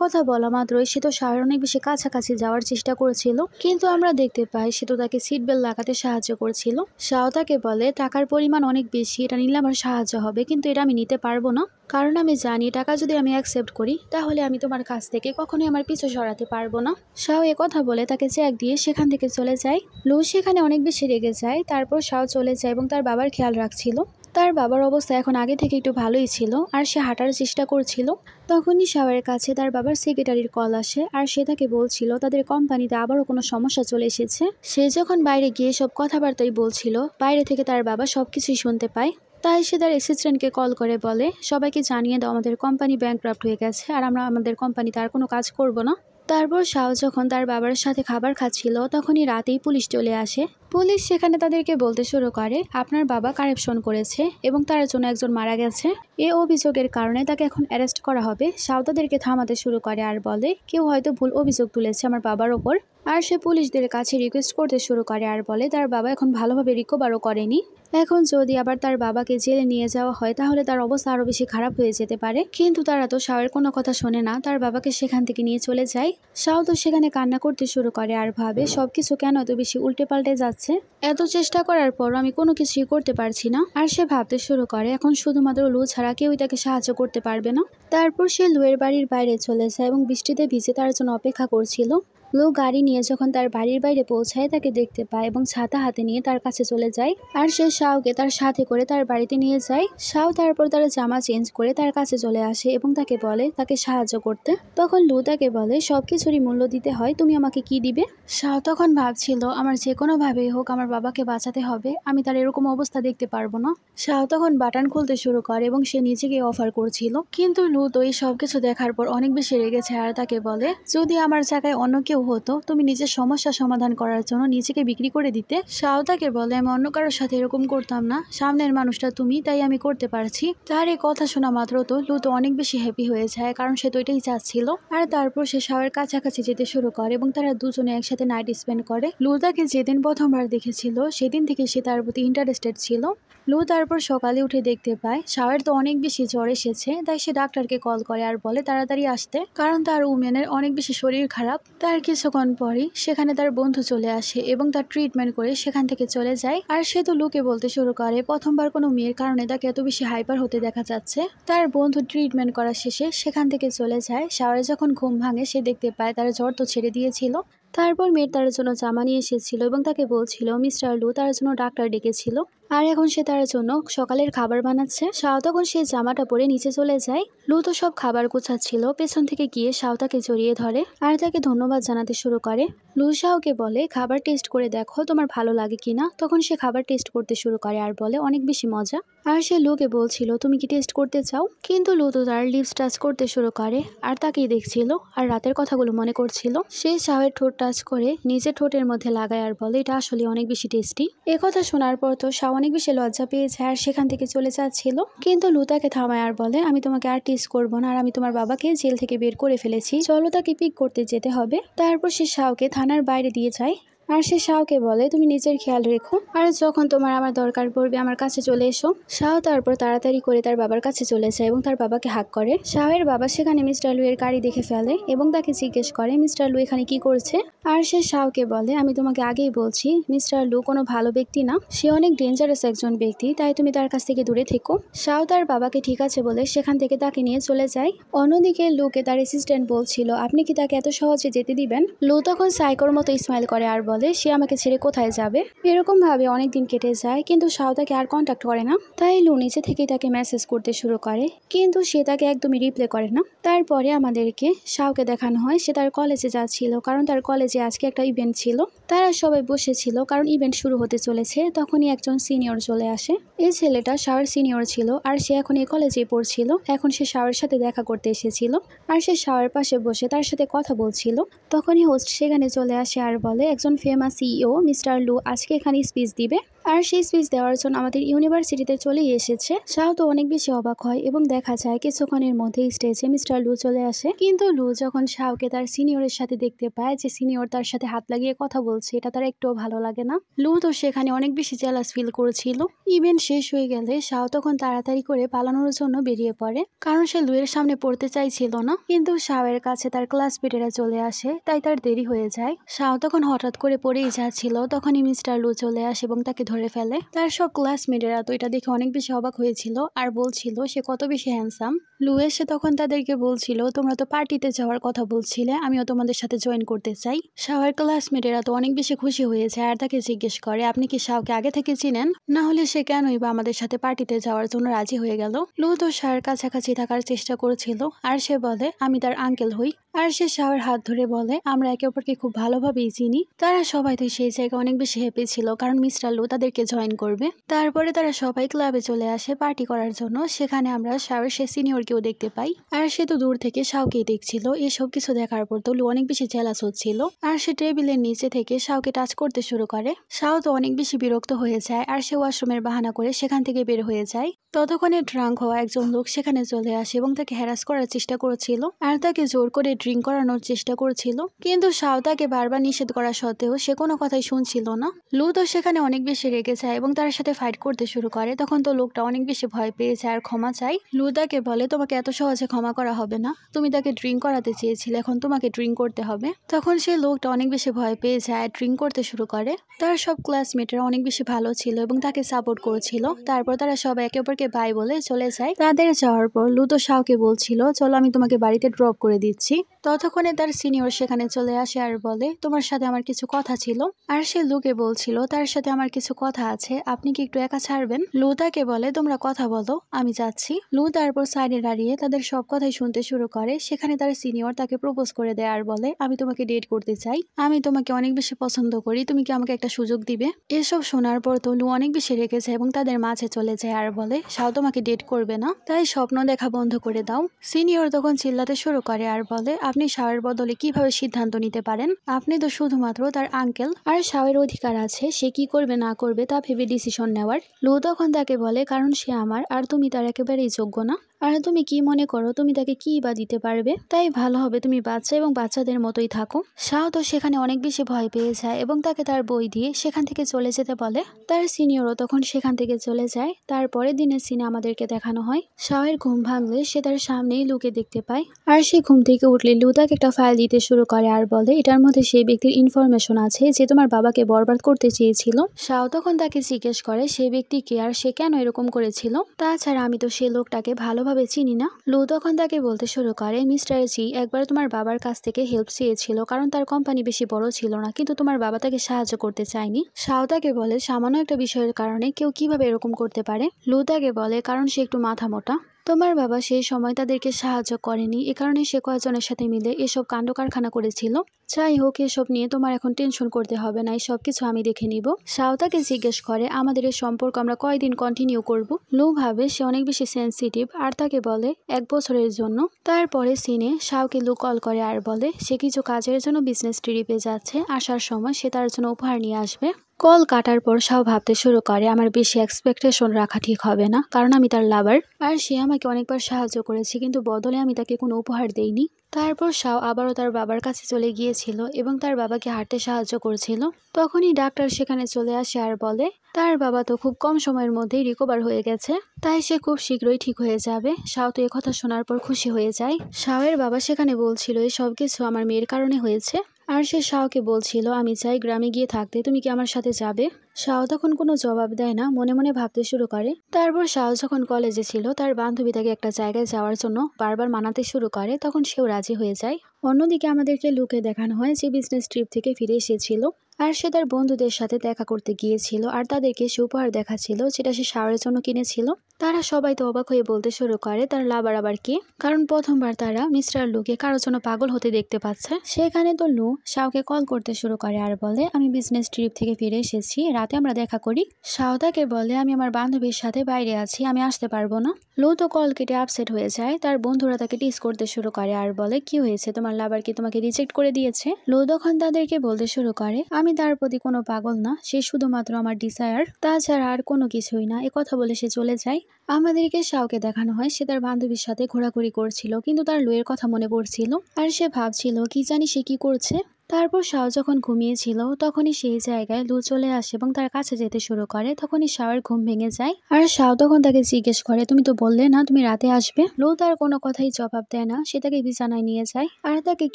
কথা বলা মাত্রই সে তো শাওর অনেক বেশি কাছাকাছি যাওয়ার চেষ্টা করেছিল, কিন্তু আমরা দেখতে পাই সে তো তাকে সিট বেল্ট লাগাতে সাহায্য করছিল। শাও তাকে বলে টাকার পরিমাণ অনেক বেশি, এটা নিলে আমার সাহায্য হবে, কিন্তু এটা আমি নিতে পারবো না, কারণ আমি জানি টাকা যদি আমি অ্যাকসেপ্ট করি তাহলে আমি তোমার কাছ থেকে কখনোই আমার পিছু সরাতে পারবো না। শাও কথা বলে তাকে চেক দিয়ে সেখান থেকে চলে যায়। লু সেখানে অনেক বেশি রেগে যায়। তারপর শাও চলে যায় এবং তার বাবার খেয়াল রাখছিল। তার বাবার অবস্থা এখন আগে থেকে একটু ভালোই ছিল আর সে হাঁটার চেষ্টা করছিল। তখনই শাওয়ের কাছে তার বাবার সেক্রেটারির কল আসে আর সে তাকে বলছিল তাদের কোম্পানিতে আবারও কোনো সমস্যা চলে এসেছে। সে যখন বাইরে গিয়ে সব কথাবার্তাই বলছিল, বাইরে থেকে তার বাবা সবকিছুই শুনতে পায়। তাই সে তার অ্যাসিস্ট্যান্টকে কল করে বলে সবাইকে জানিয়ে দাও আমাদের কোম্পানি ব্যাংকরাপ্ট হয়ে গেছে আর আমরা আমাদের কোম্পানিতে আর কোনো কাজ করব না। তারপর শাও যখন তার বাবার সাথে খাবার খাচ্ছিল তখনই রাতেই পুলিশ চলে আসে। পুলিশ সেখানে তাদেরকে বলতে শুরু করে আপনার বাবা কারাপশন করেছে এবং তার জন্য একজন মারা গেছে। এই অভিযোগের কারণে তাকে এখন অ্যারেস্ট করা হবে। শাও তাদেরকে থামাতে শুরু করে আর বলে কেউ হয়তো ভুল অভিযোগ তুলেছে আমার বাবার ওপর। আর সে পুলিশদের কাছে রিকোয়েস্ট করতে শুরু করে আর বলে তার বাবা এখন ভালোভাবে রিকভারও করেনি। এখন যদি আবার তার বাবাকে জেলে নিয়ে যাওয়া হয় তাহলে তার অবস্থা আরো বেশি খারাপ হয়ে যেতে পারে। কিন্তু তারা তো শাওয়ের কোনো কথা শোনে না, তার বাবাকে সেখান থেকে নিয়ে চলে যায়। শাও তো সেখানে কান্না করতে শুরু করে আর ভাবে সবকিছু কেন এত বেশি উল্টে পাল্টে যাচ্ছে। এত চেষ্টা করার পর আমি কোনো কিছুই করতে পারছি না। আর সে ভাবতে শুরু করে এখন শুধুমাত্র লু ছাড়া কেউই তাকে সাহায্য করতে পারবে না। তারপর সে লুয়ের বাড়ির বাইরে চলে যায় এবং বৃষ্টিতে ভিজে তার জন্য অপেক্ষা করছিল। লু গাড়ি নিয়ে যখন তার বাড়ির বাইরে পৌঁছায় তাকে দেখতে পায় এবং ছাতা হাতে নিয়ে তার কাছে চলে যায়। আর সে শাওকে তার সাথে করে তার বাড়িতে নিয়ে যায়। শাও তারপর তার জামা চেঞ্জ করে তার কাছে চলে আসে এবং তাকে বলে তাকে সাহায্য করতে। তখন লু তাকে বলে সবকিছুরই মূল্য দিতে হয়, তুমি আমাকে কি দিবে। শাও তখন ভাবছিল আমার যে কোনো ভাবেই হোক আমার বাবাকে বাঁচাতে হবে, আমি তার এরকম অবস্থা দেখতে পারবো না। শাও তখন বাটন খুলতে শুরু করে এবং সে নিজেকে অফার করছিল, কিন্তু লু তো এই সবকিছু দেখার পর অনেক বেশি রেগেছে আর তাকে বলে যদি আমার জায়গায় অন্য কেউ হতো তুমি নিজের সমস্যা সমাধান করার জন্য নিজেকে বিক্রি করে দিতে। শাও তাকে বলে আমি অন্য কারোর সাথে এরকম করতাম না, সামনের মানুষটা তুমি, তাই আমি করতে পারছি। তার এই কথা শোনা মাত্র তো লু তো অনেক বেশি হ্যাপি হয়ে যায়, কারণ সে তো এটাই চাচ্ছিল। আর তারপর সে শাওয়ের কাছাকাছি যেতে শুরু করে এবং তারা দুজনে একসাথে নাইট স্পেন্ড করে। লু তাকে যেদিন প্রথমবার দেখেছিল সেদিন থেকে সে তার প্রতি ইন্টারেস্টেড ছিল। লু তারপর সকালে উঠে দেখতে পায় শাওয়ের তো অনেক বেশি জ্বর এসেছে, তাই সে ডাক্তারকে কল করে আর বলে তাড়াতাড়ি আসতে, কারণ তার উমেনের অনেক বেশি শরীর খারাপ। তার কিছুক্ষণ পরই সেখানে তার বন্ধু চলে আসে এবং তার ট্রিটমেন্ট করে সেখান থেকে চলে যায়। আর সে তো লুকে বলতে শুরু করে প্রথমবার কোনো মেয়ের কারণে তাকে এত বেশি হাইপার হতে দেখা যাচ্ছে। তার বন্ধু ট্রিটমেন্ট করা শেষে সেখান থেকে চলে যায়। শাওয়ারে যখন ঘুম ভাঙে সে দেখতে পায় তার জ্বর তো ছেড়ে দিয়েছিল। তারপর মেয়ের তার জন্য জামা নিয়ে এসেছিল এবং তাকে বলছিল মিস্টার লু তার জন্য ডাক্তার ডেকেছিল আর এখন সে তার জন্য সকালের খাবার বানাচ্ছে। শাও তখন সেই জামাটা পরে নিচে চলে যায়। লু তো সব খাবার গোছাচ্ছিল, পেছন থেকে গিয়ে শাও তাকে জড়িয়ে ধরে আর তাকে ধন্যবাদ জানাতে শুরু করে। লু শাওকে বলে খাবার টেস্ট করে দেখো তোমার ভালো লাগে কিনা। তখন সে খাবার টেস্ট করতে শুরু করে আর বলে অনেক বেশি মজা। আর সে লুকে বলছিল তুমি কি টেস্ট করতে চাও, কিন্তু লু তো তার লিপস টাচ করতে শুরু করে আর তাকেই দেখছিল আর রাতের কথাগুলো মনে করছিল। সে শাওয়ের ঠোঁট টাচ করে নিজের ঠোঁটের মধ্যে লাগায় আর বলে এটা আসলে অনেক বেশি টেস্টি। কথা শোনার পর তো শাও অনেক বেশি লজ্জা পেয়েছে আর সেখান থেকে চলে যাচ্ছিল, কিন্তু লু তাকে থামায় আর বলে আমি তোমাকে আর টেস্ট করবো না আর আমি তোমার বাবাকে জেল থেকে বের করে ফেলেছি, চলো তাকে পিক করতে যেতে হবে। তারপর সে শাওকে থানার বাইরে দিয়ে যায় আর সে শাওকে বলে তুমি নিজের খেয়াল রেখো আর যখন তোমার আমার দরকার পড়বে আমার কাছে চলে এসো। শাও তারপর তাড়াতাড়ি করে তার বাবার কাছে চলে যায় এবং তার বাবাকে হাক করে। শাওয়ের বাবা সেখানে মিস্টার লু এর গাড়ি দেখে ফেলে এবং তাকে জিজ্ঞেস করে মিস্টার লু এখানে কি করছে। আর সে শাওকে বলে আমি তোমাকে আগেই বলছি মিস্টার লু কোনো ভালো ব্যক্তি না, সে অনেক ডেঞ্জারাস একজন ব্যক্তি, তাই তুমি তার কাছ থেকে দূরে থেকো। শাও তার বাবাকে ঠিক আছে বলে সেখান থেকে তাকে নিয়ে চলে যায়। অন্যদিকে লুকে তার অ্যাসিস্ট্যান্ট বলছিল আপনি কি তাকে এত সহজে যেতে দিবেন। লু তখন সাইকোর মতো স্মাইল করে আর বলে বলে সে আমাকে ছেড়ে কোথায় যাবে। এরকম ভাবে অনেকদিন কেটে যায়, কিন্তু শাও তাকে আর কন্ট্যাক্ট করে না। তাই লু নিচে থেকেই তাকে মেসেজ করতে শুরু করে, কিন্তু সে তাকে একদমই রিপ্লাই করে না। তারপরে আমাদেরকে শাওকে দেখানো হয় সে তার কলেজে যাচ্ছিল, কারণ তার কলেজে আজকে একটা ইভেন্ট ছিল। তারা সবাই বসেছিল কারণ ইভেন্ট শুরু হতে চলেছে। তখনই একজন সিনিয়র চলে আসে। এই ছেলেটা শাওর সিনিয়র ছিল আর সে এখন এই কলেজেই পড়ছিল। এখন সে শাওর সাথে দেখা করতে এসেছিল আর সে শাওর পাশে বসে তার সাথে কথা বলছিল। তখনই হোস্ট সেখানে চলে আসে আর বলে একজন ফেমাস সিইও মিস্টার লু আজকে এখানে স্পিচ দিবে, আর সেই স্পিচ দেওয়ার জন্য আমাদের ইউনিভার্সিটিতে চলেই এসেছে। শাও তো অনেক বেশি অবাক হয় এবং দেখা যায় কিছুক্ষণের মধ্যে স্টেজে মিস্টার লু চলে আসে। কিন্তু লু যখন শাওকে তার সিনিয়রের সাথে দেখতে পায় যে সিনিয়র তার সাথে হাত লাগিয়ে কথা বলছে, এটা তার একটুও ভালো লাগে না। লু তো সেখানে অনেক বেশি জেলাস ফিল করেছিল। ইভেন্ট শেষ হয়ে গেলে শাও তখন তাড়াতাড়ি করে পালানোর জন্য বেরিয়ে পড়ে, কারণ সে লুয়ের সামনে পড়তে চাইছিল না। কিন্তু শাওয়ের কাছে তার ক্লাসমেটেরা চলে আসে, তাই তার দেরি হয়ে যায়। শাও তখন হঠাৎ করে পড়েই যাচ্ছিল, তখনই মিস্টার লু চলে আসে এবং তাকে ধরে ফেলে। তার সব ক্লাসমেটেরা তো এটা দেখে অনেক বেশি অবাক হয়েছিল আর বলছিল সে কত বেশি হ্যান্ডসাম। লু এসে তখন তাদেরকে বলছিল তোমরা তো পার্টিতে যাওয়ার কথা বলছিলে, আমিও তোমাদের সাথে জয়েন করতে চাই। শাওয়ের ক্লাসমেটেরা তো অনেক বেশি খুশি হয়েছে আর তাকে জিজ্ঞেস করে আপনি কি শাওকে আগে থেকে চিনেন, না হলে সে কেনই বা আমাদের সাথে পার্টিতে যাওয়ার জন্য রাজি হয়ে গেল। লু তো শাওয়ের কাছাকাছি থাকার চেষ্টা করেছিল আর সে বলে আমি তার আঙ্কেল হই। আর সে শাওয়ের হাত ধরে বলে আমরা একে অপরকে খুব ভালোভাবেই চিনি। তারা সবাই তো সেই জায়গায় অনেক বেশি হ্যাপি ছিল, কারণ মিস্টার লু তাদেরকে জয়েন করবে। তারপরে তারা সবাই ক্লাবে চলে আসে পার্টি করার জন্য। সেখানে আমরা শাওয়ের সে সিনিয়রকেও দেখতে পাই, আর সে তো দূর থেকে শাওকেই দেখছিল। এসব কিছু দেখার পর তো লু অনেক বেশি জেলাস হচ্ছিল আর সে টেবিলের নিচে থেকে শাওকে টাচ করতে শুরু করে। শাও তো অনেক বেশি বিরক্ত হয়ে যায় আর সে ওয়াশরুমের বাহানা করে সেখান থেকে বের হয়ে যায়। ততক্ষণে ড্রাঙ্ক হওয়া একজন লোক সেখানে চলে আসে এবং তাকে হ্যারাস করার চেষ্টা করেছিল আর তাকে জোর করে ড্রিঙ্ক করানোর চেষ্টা করেছিল। কিন্তু শাও তাকে বারবার নিষেধ করা সত্ত্বেও সে কোনো কথাই শুনছিল না। লু তো সেখানে অনেক বেশি রেগে যায় এবং তার সাথে ফাইট করতে শুরু করে। তখন তো লোকটা অনেক বেশি ভয় পেয়ে যায় আর ক্ষমা চায়। লু তাকে বলে তোমাকে এত সহজে ক্ষমা করা হবে না, তুমি তাকে ড্রিঙ্ক করাতে চেয়েছিলে, এখন তোমাকে ড্রিঙ্ক করতে হবে। তখন সে লোকটা অনেক বেশি ভয় পেয়ে যায় আর ড্রিঙ্ক করতে শুরু করে। তার সব ক্লাসমেটরা অনেক বেশি ভালো ছিল এবং তাকে সাপোর্ট করেছিল। তারপর তারা সবাই একে অপরকে বাই বলে চলে যায়। তাদের যাওয়ার পর লু তো শাওকে বলছিল চলো আমি তোমাকে বাড়িতে ড্রপ করে দিচ্ছি। ততক্ষণে তার সিনিয়র সেখানে চলে আসে আর বলে তোমার সাথে আমার কিছু কথা ছিল। আর সে লুকে বলছিল তার সাথে আমার কিছু কথা আছে, আপনি কি একটু একা ছাড়বেন। লু তাকে বলে তোমরা কথা বলো, আমি যাচ্ছি। লু তারপর সাইডে দাঁড়িয়ে তাদের সব কথাই শুনতে শুরু করে। সেখানে তার সিনিয়র তাকে প্রপোজ করে দেয় আর বলে আমি তোমাকে ডেট করতে চাই, আমি তোমাকে অনেক বেশি পছন্দ করি, তুমি কি আমাকে একটা সুযোগ দিবে। এসব শোনার পর তো লু অনেক বেশি রেগে যায় এবং তাদের মাঝে চলে যায় আর বলে শাও তোমাকে ডেট করবে না, তাই স্বপ্ন দেখা বন্ধ করে দাও। সিনিয়র তখন চিল্লাতে শুরু করে আর বলে আপনি শাওয়ের বদলে কিভাবে সিদ্ধান্ত নিতে পারেন, আপনি তো শুধুমাত্র তার আঙ্কেল, আর শাওয়ের অধিকার আছে সে কি করবে না করবে তা ভেবে ডিসিশন নেওয়ার। লু তখন তাকে বলে কারণ সে আমার আর তুমি তার একেবারেই যোগ্য না, আর তুমি কি মনে করো তুমি তাকে কি বা দিতে পারবে, তাই ভালো হবে তুমি বাচ্চা এবং বাচ্চাদের মতোই থাকো। শাও তো সেখানে অনেক বেশি ভয় পেয়ে যায় এবং তাকে তার বই দিয়ে সেখান থেকে চলে যেতে বলে। তার সিনিয়রও তখন সেখান থেকে চলে যায়। তারপরে দিনের সিনে আমাদেরকে দেখানো হয় শাওয়ের ঘুম ভাঙলে সে তার সামনেই লুকে দেখতে পায়, আর সে ঘুম থেকে উঠলে লু তাকে একটা ফাইল দিতে শুরু করে আর বলে এটার মধ্যে সেই ব্যক্তির ইনফরমেশন আছে যে তোমার বাবাকে বরবাদ করতে চেয়েছিল। শাও তখন তাকে জিজ্ঞেস করে সেই ব্যক্তি কে আর সে কেন এরকম করেছিল, তাছাড়া আমি তো সে লোকটাকে ভালোভাবে চিনি না। লু তখন তাকে বলতে শুরু করে মিস্টার জি একবার তোমার বাবার কাছ থেকে হেল্প চেয়েছিল, কারণ তার কোম্পানি বেশি বড় ছিল না, কিন্তু তোমার বাবা তাকে সাহায্য করতে চায়নি। শাও তাকে বলে সামান্য একটা বিষয়ের কারণে কেউ কিভাবে এরকম করতে পারে। লু তাকে বলে কারণ সে একটু মাথা মোটা, তোমার বাবা সেই সময় তাদেরকে সাহায্য করেনি, এ কারণে সে কয়েকজনের সাথে মিলে এসব কাণ্ড কারখানা করেছিল। যাই হোক এসব নিয়ে তোমার এখন টেনশন করতে হবে না, এই সব কিছু আমি দেখে নিব। শাও তাকে জিজ্ঞেস করে আমাদের এই সম্পর্ক আমরা কয়দিন কন্টিনিউ করব। লু ভাবে সে অনেক বেশি সেন্সিটিভ আর তাকে বলে 1 বছরের জন্য। তারপরে সিনে শাওকে লু কল করে আর বলে সে কিছু কাজের জন্য বিজনেস ট্রিপে যাচ্ছে, আসার সময় সে তার জন্য উপহার নিয়ে আসবে। কল কাটার পর শাও ভাবতে শুরু করে আমার বেশি এক্সপেকটেশন রাখা ঠিক হবে না, কারণ আমি তার লাভার আর সে আমাকে অনেকবার সাহায্য করেছে, কিন্তু বদলে আমি তাকে কোনো উপহার দেইনি। তারপর শাও আবারও তার বাবার কাছে চলে গিয়েছিল এবং তার বাবাকে হাঁটতে সাহায্য করছিল। তখনই ডাক্তার সেখানে চলে আসে আর বলে তার বাবা তো খুব কম সময়ের মধ্যেই রিকভার হয়ে গেছে, তাই সে খুব শীঘ্রই ঠিক হয়ে যাবে। শাও তো কথা শোনার পর খুশি হয়ে যায়। শাওয়ের বাবা সেখানে বলছিল এই সব কিছু আমার মেয়ের কারণে হয়েছে, আর সে শাওকে বলছিল আমি চাই গ্রামে গিয়ে থাকতে, তুমি কি আমার সাথে যাবে। শাও তখন কোনো জবাব দেয় না, মনে মনে ভাবতে শুরু করে। তারপর শাও যখন কলেজে ছিল তার বান্ধবী তাকে একটা জায়গায় যাওয়ার জন্য বারবার মানাতে শুরু করে, তখন সেও রাজি হয়ে যায়। অন্যদিকে আমাদেরকে লুকে দেখানো হয় যে বিজনেস ট্রিপ থেকে ফিরে এসেছিল আর সে তার বন্ধুদের সাথে দেখা করতে গিয়েছিল আর তাদেরকে সে উপহার দেখাচ্ছিল যেটা সে শাওয়ারের জন্য কিনেছিল। তারা সবাই তো অবাক হয়ে বলতে শুরু করে তার লাভার আবার কি, কারণ প্রথমবার তারা মিস্টার লুকে কারোর জন্য পাগল হতে দেখতে পাচ্ছে। সেখানে তো লু শাওকে কল করতে শুরু করে আর বলে আমি বিজনেস ট্রিপ থেকে ফিরে এসেছি, রাতে আমরা দেখা করি। শাও তাকে বলে আমি আমার বান্ধবীর সাথে বাইরে আছি, আমি আসতে পারবো না। লু তো কল কেটে আপসেট হয়ে যায়। তার বন্ধুরা তাকে টিস করতে শুরু করে আর বলে কি হয়েছে, তোমার লাভার কি তোমাকে রিজেক্ট করে দিয়েছে? লু তখন তাদেরকে বলতে শুরু করে আমি তার প্রতি কোনো পাগল না, সে শুধুমাত্র আমার ডিজায়ার, তাছাড়া আর কোনো কিছুই না। এ কথা বলে সে চলে যায়। আমাদেরকে শাওকে দেখানো হয় সে তার বান্ধবীর সাথে ঘোরাঘুরি করছিল, কিন্তু তার লুয়ের কথা মনে পড়ছিল আর সে ভাবছিল কি জানি সে কি করছে। তারপর শাও যখন ঘুমিয়েছিল তখনই সেই জায়গায় লু চলে আসে এবং তার কাছে যেতে শুরু করে। তখনই শাওয়ের ঘুম ভেঙে যায় আর শাও তখন তাকে জিজ্ঞেস করে তুমি তো বললে না তুমি রাতে আসবে। লু তার কোনো কথাই জবাব দেয় না, সে তাকে বিছানায় নিয়ে যায় আর তাকে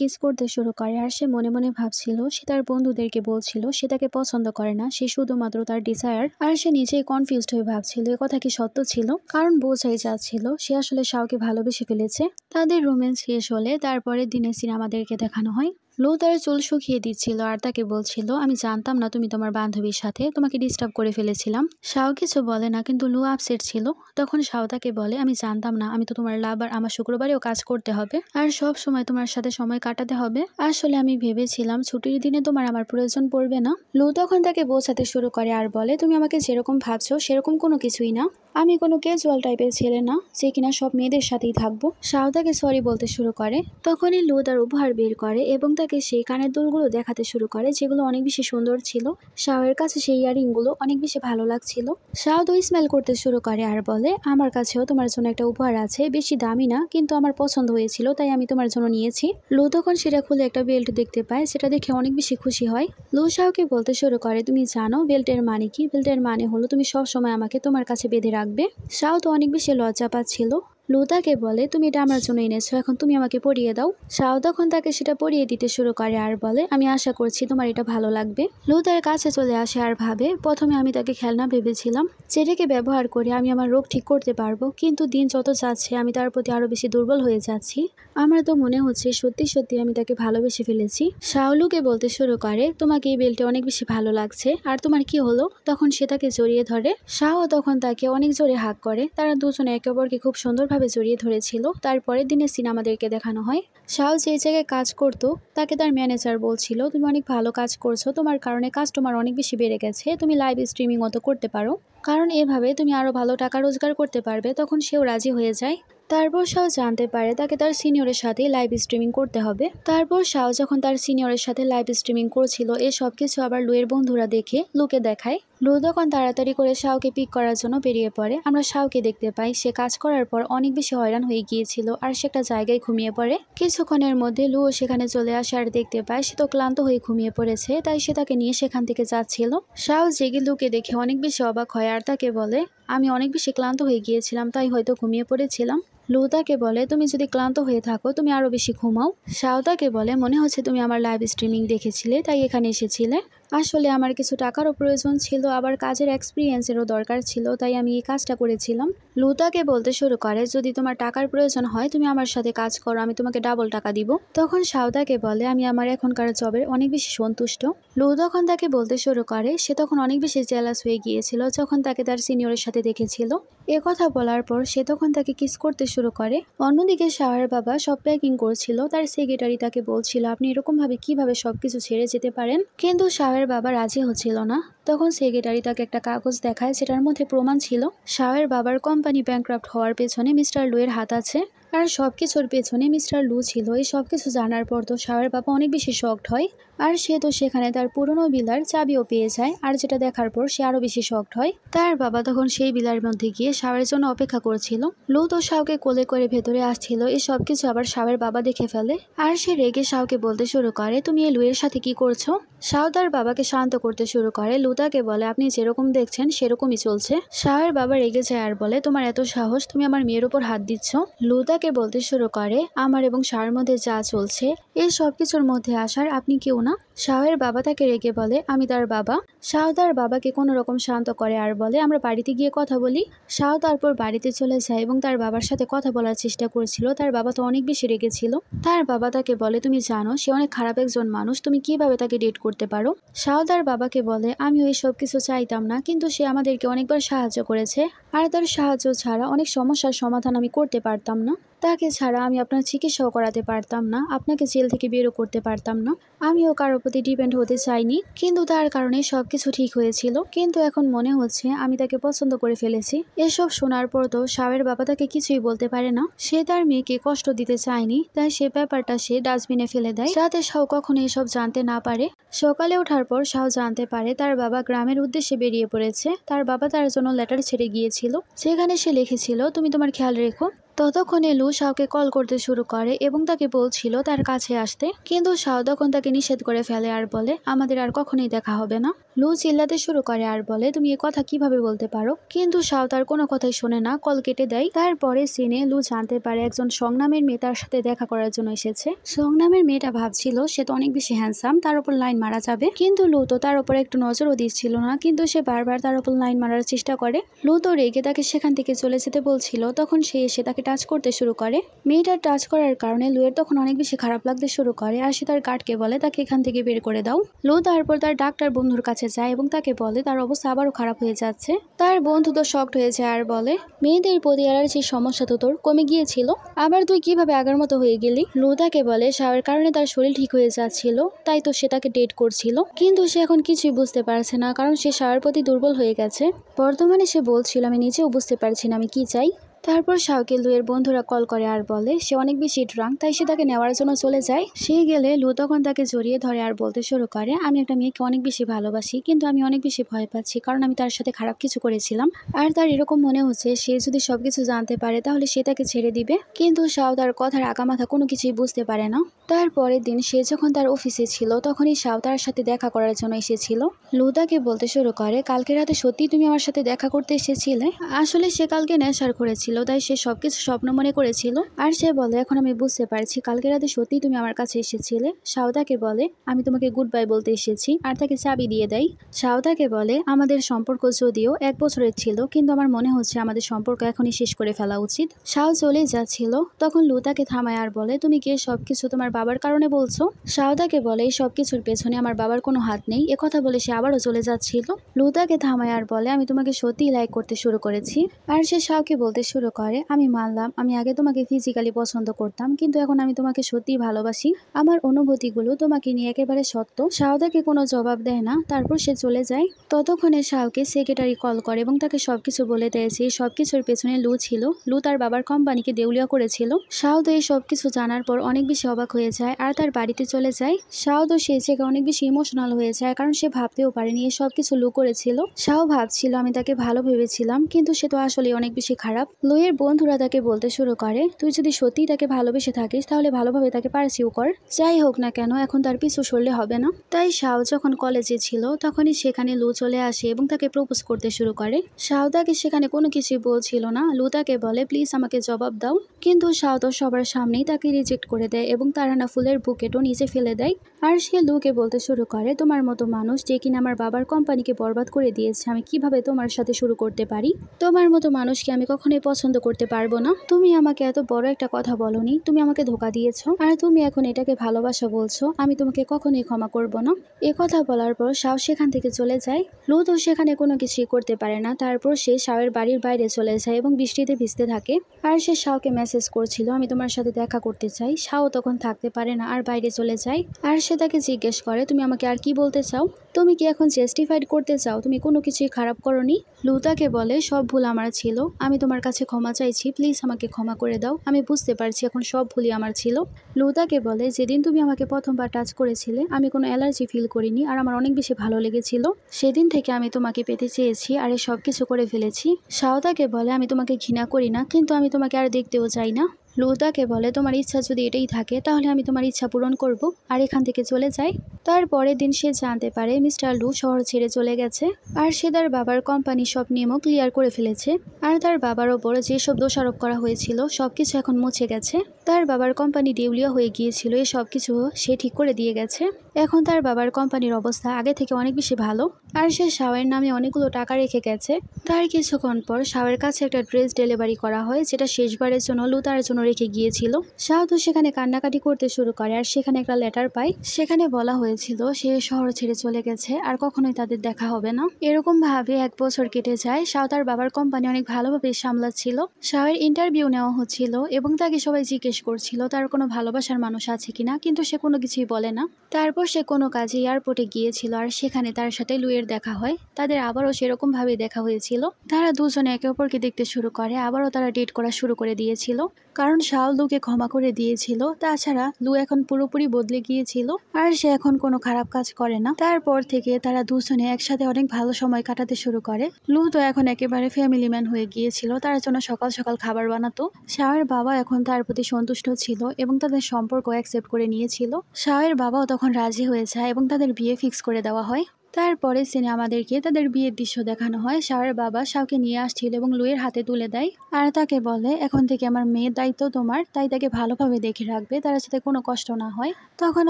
কিস করতে শুরু করে। আর সে মনে মনে ভাবছিল সে তার বন্ধুদেরকে বলছিল সে তাকে পছন্দ করে না, সে শুধুমাত্র তার ডিজায়ার। আর সে নিজেই কনফিউজড হয়ে ভাবছিল এ কথা কি সত্য ছিল, কারণ বোঝাই যাচ্ছিল সে আসলে শাওকে ভালোবেসে ফেলেছে। তাদের রোম্যান্স শেষ হলে তারপরে দিনে সিনেমাদেরকে দেখানো হয়। লু তার চুল শুকিয়ে দিচ্ছিল আর তাকে বলছিল আমি জানতাম না তুমি তোমার বান্ধবীর সাথে, তোমাকে ডিস্টার্ব করে ফেলেছিলাম। শাও কিছু বলে না, কিন্তু লু আপসেট ছিল। তখন শাও তাকে বলে আমি জানতাম না, আমি তো তোমার লাভার, আমার শুক্রবারেও কাজ করতে হবে আর সব সময় তোমার সাথে সময় কাটাতে হবে। আসলে আমি ভেবেছিলাম ছুটির দিনে তোমার আমার প্রয়োজন পড়বে না। লু তখন তাকে বোঝাতে শুরু করে আর বলে তুমি আমাকে যেরকম ভাবছো সেরকম কোনো কিছুই না, আমি কোনো ক্যাজুয়াল টাইপের ছেলে না যে কিনা সব মেয়েদের সাথেই থাকবো। শাও তাকে সরি বলতে শুরু করে। তখনই লু তার উপহার বের করে এবং তাকে সেই কানের দুলগুলো দেখাতে শুরু করে যেগুলো অনেক বেশি সুন্দর ছিল। শাওয়ের কাছে সেই ইয়ারিংগুলো অনেক বেশি ভালো লাগছিল। শাও তো স্মেল করতে শুরু করে আর বলে আমার কাছেও তোমার জন্য একটা উপহার আছে, বেশি দামি না কিন্তু আমার পছন্দ হয়েছিল তাই আমি তোমার জন্য নিয়েছি। লু তখন সেটা খুলে একটা বেল্ট দেখতে পায়, সেটা দেখে অনেক বেশি খুশি হয়। লু শাওকে বলতে শুরু করে তুমি জানো বেল্টের মানে কি? বেল্টের মানে হলো তুমি সব সময় আমাকে তোমার কাছে বেঁধে রাখবে। শাও তো অনেক বেশি লজ্জা পাচ্ছিল। লু তাকে বলে তুমি এটা আমার জন্য এনেছো, এখন তুমি আমাকে পরিয়ে দাও। শাও তখন তাকে সেটা পরিয়ে দিতে শুরু করে আর বলে আমি আশা করছি তোমার এটা ভালো লাগবে। লু তার কাছে চলে আসে আর ভাবে প্রথমে আমি তাকে খেলনা ভেবেছিলাম, যেটাকে ব্যবহার করে আমি আমার রোগ ঠিক করতে পারবো, কিন্তু দিন যত যাচ্ছে আমি তার প্রতি আরো বেশি দুর্বল হয়ে যাচ্ছি। আমার তো মনে হচ্ছে সত্যি সত্যি আমি তাকে ভালোবেসে ফেলেছি। শাও লুকে বলতে শুরু করে তোমাকে এই বেল্টে অনেক বেশি ভালো লাগছে, আর তোমার কি হলো? তখন সে তাকে জড়িয়ে ধরে। শাও তখন তাকে অনেক জোরে হাত করে, তারা দুজনে একে অপরকে খুব সুন্দরভাবে জড়িয়ে ধরেছিল। তারপরের দিনে সিনেমাদেরকে দেখানো হয় শাও যে জায়গায় কাজ করতো তাকে তার ম্যানেজার বলছিল তুমি অনেক ভালো কাজ করছো, তোমার কারণে কাস্টমার অনেক বেশি বেড়ে গেছে, তুমি লাইভ স্ট্রিমিং মতো করতে পারো, কারণ এভাবে তুমি আরো ভালো টাকা রোজগার করতে পারবে। তখন সেও রাজি হয়ে যায়। তারপর শাও জানতে পারে তাকে তার সিনিয়রের সাথে লাইভ স্ট্রিমিং করতে হবে। তারপর শাও যখন তার সিনিয়রের সাথে লাইভ স্ট্রিমিং করছিল এই সব কিছু আবার লুয়ের বন্ধুরা দেখে লুকে দেখায়। লু তখন তাড়াতাড়ি করে শাওকে পিক করার জন্য বেরিয়ে পড়ে। আমরা শাওকে দেখতে পাই সে কাজ করার পর অনেক বেশি হয়রান হয়ে গিয়েছিল আর সে একটা জায়গায় ঘুমিয়ে পড়ে। কিছুক্ষণের মধ্যে লুও সেখানে চলে আসে আর দেখতে পায় সে তো ক্লান্ত হয়ে ঘুমিয়ে পড়েছে, তাই সে তাকে নিয়ে সেখান থেকে যাচ্ছিল। শাও জেগে লুকে দেখে অনেক বেশি অবাক হয় আর তাকে বলে আমি অনেক বেশি ক্লান্ত হয়ে গিয়েছিলাম তাই হয়তো ঘুমিয়ে পড়েছিলাম। লু তাকে বলে তুমি যদি ক্লান্ত হয়ে থাকো তুমি আরো বেশি ঘুমাও। শাও তাকে বলে মনে হচ্ছে তুমি আমার লাইভ স্ট্রিমিং দেখেছিলে তাই এখানে এসেছিলে। আসলে আমার কিছু টাকারও প্রয়োজন ছিল, আবার কাজের এক্সপিরিয়েন্সেরও দরকার ছিল, তাই আমি এই কাজটা করেছিলাম। লু তাকে বলতে শুরু করে যদি তোমার টাকার প্রয়োজন হয় তুমি আমার সাথে কাজ করো, আমি তোমাকে ডাবল টাকা দিব। তখন শাও তাকে বলে আমি আমার এখনকার জবের অনেক বেশি সন্তুষ্ট। লু তখন তাকে বলতে শুরু করে সে তখন অনেক বেশি জেলাস হয়ে গিয়েছিল যখন তাকে তার সিনিয়রের সাথে দেখেছিল। এ কথা বলার পর সে তখন তাকে কিস করতে শুরু করে। অন্যদিকে শাওয়ের বাবা সব প্যাকিং করছিল, তার সেক্রেটারি তাকে বলছিল আপনি এরকম ভাবে কিভাবে সবকিছু ছেড়ে যেতে পারেন, কিন্তু শাওয়ের বাবা রাজি হচ্ছিল না। তখন সেক্রেটারি তাকে একটা কাগজ দেখায় যেটার মধ্যে প্রমাণ ছিল শাওয়ের বাবার কোম্পানি ব্যাংক্রাফট হওয়ার পেছনে মিস্টার লুয়ের হাত আছে আর সবকিছুর পেছনে মিস্টার লু ছিল। এই সবকিছু জানার পর তো শাওয়ের বাবা অনেক বেশি শকড হয় আর সে তো সেখানে তার পুরনো বিলার চাবিও পেয়ে যায়, আর যেটা দেখার পর সে আরো বেশি শকড হয়। তার বাবা তখন সেই বিলার মধ্যে গিয়ে শাওয়ের জন্য অপেক্ষা করছিল। লু তো শাওকে কোলে করে ভেতরে আসছিল, এই সবকিছু আবার শাওয়ের বাবা দেখে ফেলে আর সে রেগে শাওকে বলতে শুরু করে তুমি এই লুয়ের সাথে কি করছো। শাও তার বাবাকে শান্ত করতে শুরু করে। লু তাকে বলে আপনি যেরকম দেখছেন সেরকমই চলছে। শাওয়ের বাবা রেগে যায় আর বলে তোমার এত সাহস, তুমি আমার মেয়ের উপর হাত দিচ্ছ। লু তাকে বলতে শুরু করে আমার এবং শাওয়ের মধ্যে যা চলছে এই সবকিছুর মধ্যে আসার আপনি কেউ না, শাওয়ের বাবা তাকে রেগে বলে আমি তার বাবা। শাও তার বাবাকে কোনো রকম শান্ত করে আর বলে আমরা বাড়িতে গিয়ে কথা বলি। শাও তারপর বাড়িতে চলে যায় এবং তার বাবার সাথে কথা বলার চেষ্টা করছিল। তার বাবা তো অনেক বেশি রেগেছিল। তার বাবা তাকে বলে তুমি জানো সে অনেক খারাপ একজন মানুষ, তুমি কিভাবে তাকে ডেট করতে পারো। শাও তার বাবাকে বলে আমি ওই সব কিছু চাইতাম না, কিন্তু সে আমাদেরকে অনেকবার সাহায্য করেছে, আর তার সাহায্য ছাড়া অনেক সমস্যার সমাধান আমি করতে পারতাম না। তাকে ছাড়া আমি আপনার চিকিৎসাও করাতে পারতাম না, আপনাকে জেল থেকে বেরও করতে পারতাম না। আমিও কারোর প্রতি ডিপেন্ড হতে চাইনি, কিন্তু তার কারণে সবকিছু ঠিক হয়েছিল। কিন্তু এখন মনে হচ্ছে আমি তাকে পছন্দ করে ফেলেছি। এসব শোনার পর তো শাওয়ের বাবা তাকে কিছুই বলতে পারে না। সে তার মেয়েকে কষ্ট দিতে চায়নি, তাই সে ব্যাপারটা সে ডাস্টবিনে ফেলে দেয়, যাতে শাও কখনো এসব জানতে না পারে। সকালে ওঠার পর শাও জানতে পারে তার বাবা গ্রামের উদ্দেশ্যে বেরিয়ে পড়েছে। তার বাবা তার জন্য লেটার ছেড়ে গিয়েছিল, যেখানে সে লিখেছিল তুমি তোমার খেয়াল রেখো। ততক্ষণে লু শাওকে কল করতে শুরু করে এবং তাকে বলছিল তার কাছে আসতে, কিন্তু শাও তখন তাকে নিষেধ করে ফেলে আর বলে আমাদের আর কখনোই দেখা হবে না। লু চিল্লাতে শুরু করে আর বলে তুমি এ কথা কিভাবে বলতে পারো, কিন্তু শাও তার কোনো কথাই শোনে না, কল কেটে দেয়। তারপরে সিনে লু জানতে পারে একজন সং নামের মেয়ে তার সাথে দেখা করার জন্য এসেছে। সং নামের মেয়েটা ভাবছিল সে তো অনেক বেশি হ্যান্ডসাম, তার উপর লাইন মারা যাবে, কিন্তু লু তো তার উপর একটু নজরও দিচ্ছিল না, কিন্তু সে বারবার তার উপর লাইন মারার চেষ্টা করে। লু তো রেগে তাকে সেখান থেকে চলে যেতে বলছিল, তখন সে এসে তাকে টাচ করতে শুরু করে। মেয়েটার টাচ করার কারণে লুয়ের তখন অনেক বেশি খারাপ লাগতে শুরু করে, আর সে তার গার্ডকে বলে তাকে এখান থেকে বের করে দাও। লু তারপর তার ডাক্তার বন্ধুর কাছে যায় এবং তাকে বলে তার অবস্থা আবারও খারাপ হয়ে যাচ্ছে। তার বন্ধু তো শকড হয়ে যায় আর বলে মেয়েদের প্রতি অ্যালার্জির সমস্যা তো তোর কমে গিয়েছিল, আবার তুই কিভাবে আগের মতো হয়ে গেলি। লু তাকে বলে শাওয়ের কারণে তার শরীর ঠিক হয়ে যাচ্ছিল, তাই তো সে তাকে ডেট করছিল, কিন্তু সে এখন কিছুই বুঝতে পারছে না, কারণ সে শাওয়ের প্রতি দুর্বল হয়ে গেছে। বর্তমানে সে বলছিল আমি নিজেও বুঝতে পারছি না আমি কি চাই। তারপর শাওকে লুয়ের বন্ধুরা কল করে আর বলে সে অনেক বেশি ড্রাঙ্ক, তাই সে তাকে নেওয়ার জন্য চলে যায়। সে গেলে লু তখন তাকে জড়িয়ে ধরে আর বলতে শুরু করে আমি একটা মেয়েকে অনেক বেশি ভালোবাসি, কিন্তু আমি অনেক বেশি ভয় পাচ্ছি, কারণ আমি তার সাথে খারাপ কিছু করেছিলাম, আর তার এরকম মনে হচ্ছে সে যদি সবকিছু জানতে পারে তাহলে সে তাকে ছেড়ে দিবে। কিন্তু শাও তার কথার আগামাথা কোনো কিছুই বুঝতে পারে না। তারপরের দিন সে যখন তার অফিসে ছিল তখনই শাও তার সাথে দেখা করার জন্য এসেছিল। লু তাকে বলতে শুরু করে কালকে রাতে সত্যি তুমি আমার সাথে দেখা করতে এসেছিলে। আসলে সে কালকে নেশার করেছিল, তাই সে সবকিছু স্বপ্ন মনে করেছিল। আর সে বলে এখন আমি বুঝতে পারছি কালকে রাতে সত্যি তুমি আমার কাছে এসেছিলে। শাও তাকে বলে আমি তোমাকে গুড বাই বলতে এসেছি, আর তাকে চাবি দিয়ে দেয়। শাও তাকে বলে আমাদের সম্পর্ক যদিও 1 বছরের ছিল, কিন্তু আমার মনে হচ্ছে আমাদের সম্পর্ক এখনই শেষ করে ফেলা উচিত। শাও চলে যাচ্ছিল, তখন লু তাকে থামায় আর বলে তুমি কি সবকিছু তোমার বাবার কারণে বলছো। শাও তাকে বলে এই সবকিছুর পেছনে আমার বাবার কোনো হাত নেই। একথা বলে সে আবারও চলে যাচ্ছিল। লু তাকে থামায় আর বলে আমি তোমাকে সত্যিই লাইক করতে শুরু করেছি। আর সে শাওকে বলতে শুরু করে আমি মানলাম আমি আগে তোমাকে ফিজিক্যালি পছন্দ করতাম, কিন্তু এখন আমি তোমাকে সত্যিই ভালোবাসি। আমার অনুভূতিগুলো তোমাকে নিয়ে একেবারে সত্য। শাও তাকে কোনো জবাব দেয় না, তারপর সে চলে যায়। ততক্ষণে শাওকে সেক্রেটারি কল করে এবং তাকে সবকিছু বলে দিয়েছে সবকিছুর পেছনে লু ছিল। লু তার বাবার কোম্পানিকে দেউলিয়া করেছিল। শাও তো এই সবকিছু জানার পর অনেক বেশি অবাক হয়ে যায় আর তার বাড়িতে চলে যায়। শাও তো সেই জায়গায় অনেক বেশি ইমোশনাল হয়ে যায়, কারণ সে ভাবতেও পারেনি এই সবকিছু লু করেছিল। শাও ভাবছিল আমি তাকে ভালো ভেবেছিলাম, কিন্তু সে তো আসলে অনেক বেশি খারাপ। লুয়ের বন্ধুরা তাকে বলতে শুরু করে তুই যদি সত্যিই তাকে ভালোবেসে থাকিস তাহলে ভালোভাবে তাকে পার্সিউ কর, যাই হোক না কেন এখন তার পিছু সরলে হবে না। তাই শাও যখন কলেজে ছিল তখনই সেখানে লু চলে আসে এবং তাকে প্রপোজ করতে শুরু করে। শাও তাকে সেখানে কোনো কিছুই বলছিল না। লু তাকে বলে প্লিজ আমাকে জবাব দাও, কিন্তু শাও তো সবার সামনেই তাকে রিজেক্ট করে দেয় এবং তার আনা ফুলের বুকেটও নিচে ফেলে দেয়। আর সে লুকে বলতে শুরু করে তোমার মতো মানুষ যে কিনা আমার বাবার কোম্পানিকে বরবাদ করে দিয়েছে আমি কিভাবে তোমার সাথে শুরু করতে পারি। তোমার মতো মানুষকে আমি কখনোই পছন্দ করতে পারবো না। তুমি আমাকে এত বড় একটা কথা বলনি, তুমি আমাকে ধোকা দিয়েছো, আর তুমি এখন এটাকে ভালোবাসা বলছো। আমি তোমাকে কখনোই ক্ষমা করব না। এ কথা বলার পর শাও সেখান থেকে চলে যায়। লু তো সেখানে কোনো কিছুই করতে পারে না। তারপর সে শাওয়ের বাড়ির বাইরে চলে যায় এবং বৃষ্টিতে ভিজতে থাকে। আর সে শাওকে মেসেজ করছিল আমি তোমার সাথে দেখা করতে চাই। শাও তখন থাকতে পারে না আর বাইরে চলে যায়। আর সে তাকে জিজ্ঞেস করে তুমি আমাকে আর কি বলতে চাও, তুমি কি এখন জাস্টিফাইড করতে চাও তুমি কোনো কিছুই খারাপ করনি। লু তাকে বলে সব ভুল আমার ছিল, আমি তোমার কাছে ক্ষমা চাইছি, প্লিজ আমাকে ক্ষমা করে দাও। আমি বুঝতে পারছি এখন সব ভুলই আমার ছিল। লু তাকে বলে যেদিন তুমি আমাকে প্রথমবার টাচ করেছিলে আমি কোনো অ্যালার্জি ফিল করিনি, আর আমার অনেক বেশি ভালো লেগেছিল। সেদিন থেকে আমি তোমাকে পেতে চেয়েছি আর সব কিছু করে ফেলেছি। শাও তাকে বলে আমি তোমাকে ঘৃণা করি না, কিন্তু আমি তোমাকে আর দেখতেও চাই না। লু তাকে বলে, তোমার ইচ্ছা যদি এটাই থাকে তাহলে আমি তোমার ইচ্ছা পূরণ করব আর এখান থেকে চলে যাই। তারপরের দিন সে জানতে পারে মিস্টার লু শহর ছেড়ে চলে গেছে আর সে তার বাবার কোম্পানি সব নিয়মও ক্লিয়ার করে ফেলেছে। আর তার বাবার ওপর যেসব দোষারোপ করা হয়েছিল সবকিছু এখন মুছে গেছে। তার বাবার কোম্পানি দেউলিয়া হয়ে গিয়েছিল, এই সব কিছু সে ঠিক করে দিয়ে গেছে। এখন তার বাবার কোম্পানির অবস্থা আগে থেকে অনেক বেশি ভালো। আর সে শাওয়ের নামে অনেকগুলো টাকা রেখে গেছে। তার কিছুক্ষণ পর শাওয়ের কাছে একটা ড্রেস ডেলিভারি করা হয়, যেটা শেষবারের জন্য লু তার জন্য রেখে গিয়েছিল। শাও তো সেখানে কান্নাকাটি করতে শুরু করে আর সেখানে একটা লেটার পায়। সেখানে বলা হয়েছিল সে শহর ছেড়ে চলে গেছে আর কখনোই তাদের দেখা হবে না। এরকম ভাবে 1 বছর কেটে যায়। শাও তার বাবার কোম্পানি অনেক ভালোভাবে সামলাচ্ছিল। শাওয়ের ইন্টারভিউ নেওয়া হচ্ছিল এবং তাকে সবাই জিজ্ঞেস করছিল তার কোনো ভালোবাসার মানুষ আছে কিনা, কিন্তু সে কোনো কিছুই বলে না। তারপর সে কোনো কাজে এয়ারপোর্টে গিয়েছিল আর সেখানে তার সাথে লুয়ের দেখা হয়। তাদের আবারও সেরকম ভাবে দেখা হয়েছিল। তারা দুজনে একে অপরকে দেখতে শুরু করে, আবারও তারা ডেট করা শুরু করে দিয়েছিল, কারণ শাও লুকে ক্ষমা করে দিয়েছিল। তাছাড়া লু এখন পুরোপুরি বদলে গিয়েছিল আর সে এখন কোনো খারাপ কাজ করে না। তারপর থেকে তারা দুজনে একসাথে অনেক ভালো সময় কাটাতে শুরু করে। লু তো এখন একেবারে ফ্যামিলি ম্যান হয়ে গিয়েছিল, তার জন্য সকাল সকাল খাবার বানাতো। শাওয়ের বাবা এখন তার প্রতি সন্তুষ্ট ছিল এবং তাদের সম্পর্ক অ্যাকসেপ্ট করে নিয়েছিল। শাওয়ের বাবাও তখন রাজি হয়ে যায় এবং তাদের বিয়ে ফিক্স করে দেওয়া হয়। তারপরে সিনে আমাদেরকে তাদের বিয়ের দৃশ্য দেখানো হয়। শাওয়ের বাবা শাওকে নিয়ে আসছিল এবং লুয়ের হাতে তুলে দেয় আর তাকে বলে, এখন থেকে আমার মেয়ের দায়িত্ব তোমার, তাই তাকে ভালোভাবে দেখে রাখবে, তার সাথে কোনো কষ্ট না হয়। তখন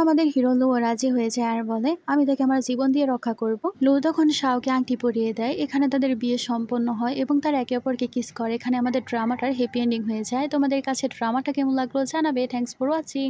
আমাদের হিরো লুও রাজি হয়ে যায় আর বলে, আমি তাকে আমার জীবন দিয়ে রক্ষা করব। লু তখন শাওকে আংটি পরিয়ে দেয়। এখানে তাদের বিয়ে সম্পন্ন হয় এবং তারা একে অপরকে কিস করে। এখানে আমাদের ড্রামাটার হ্যাপি এন্ডিং হয়ে যায়। তোমাদের কাছে ড্রামাটা কেমন লাগলো জানাবে। Thanks for watching.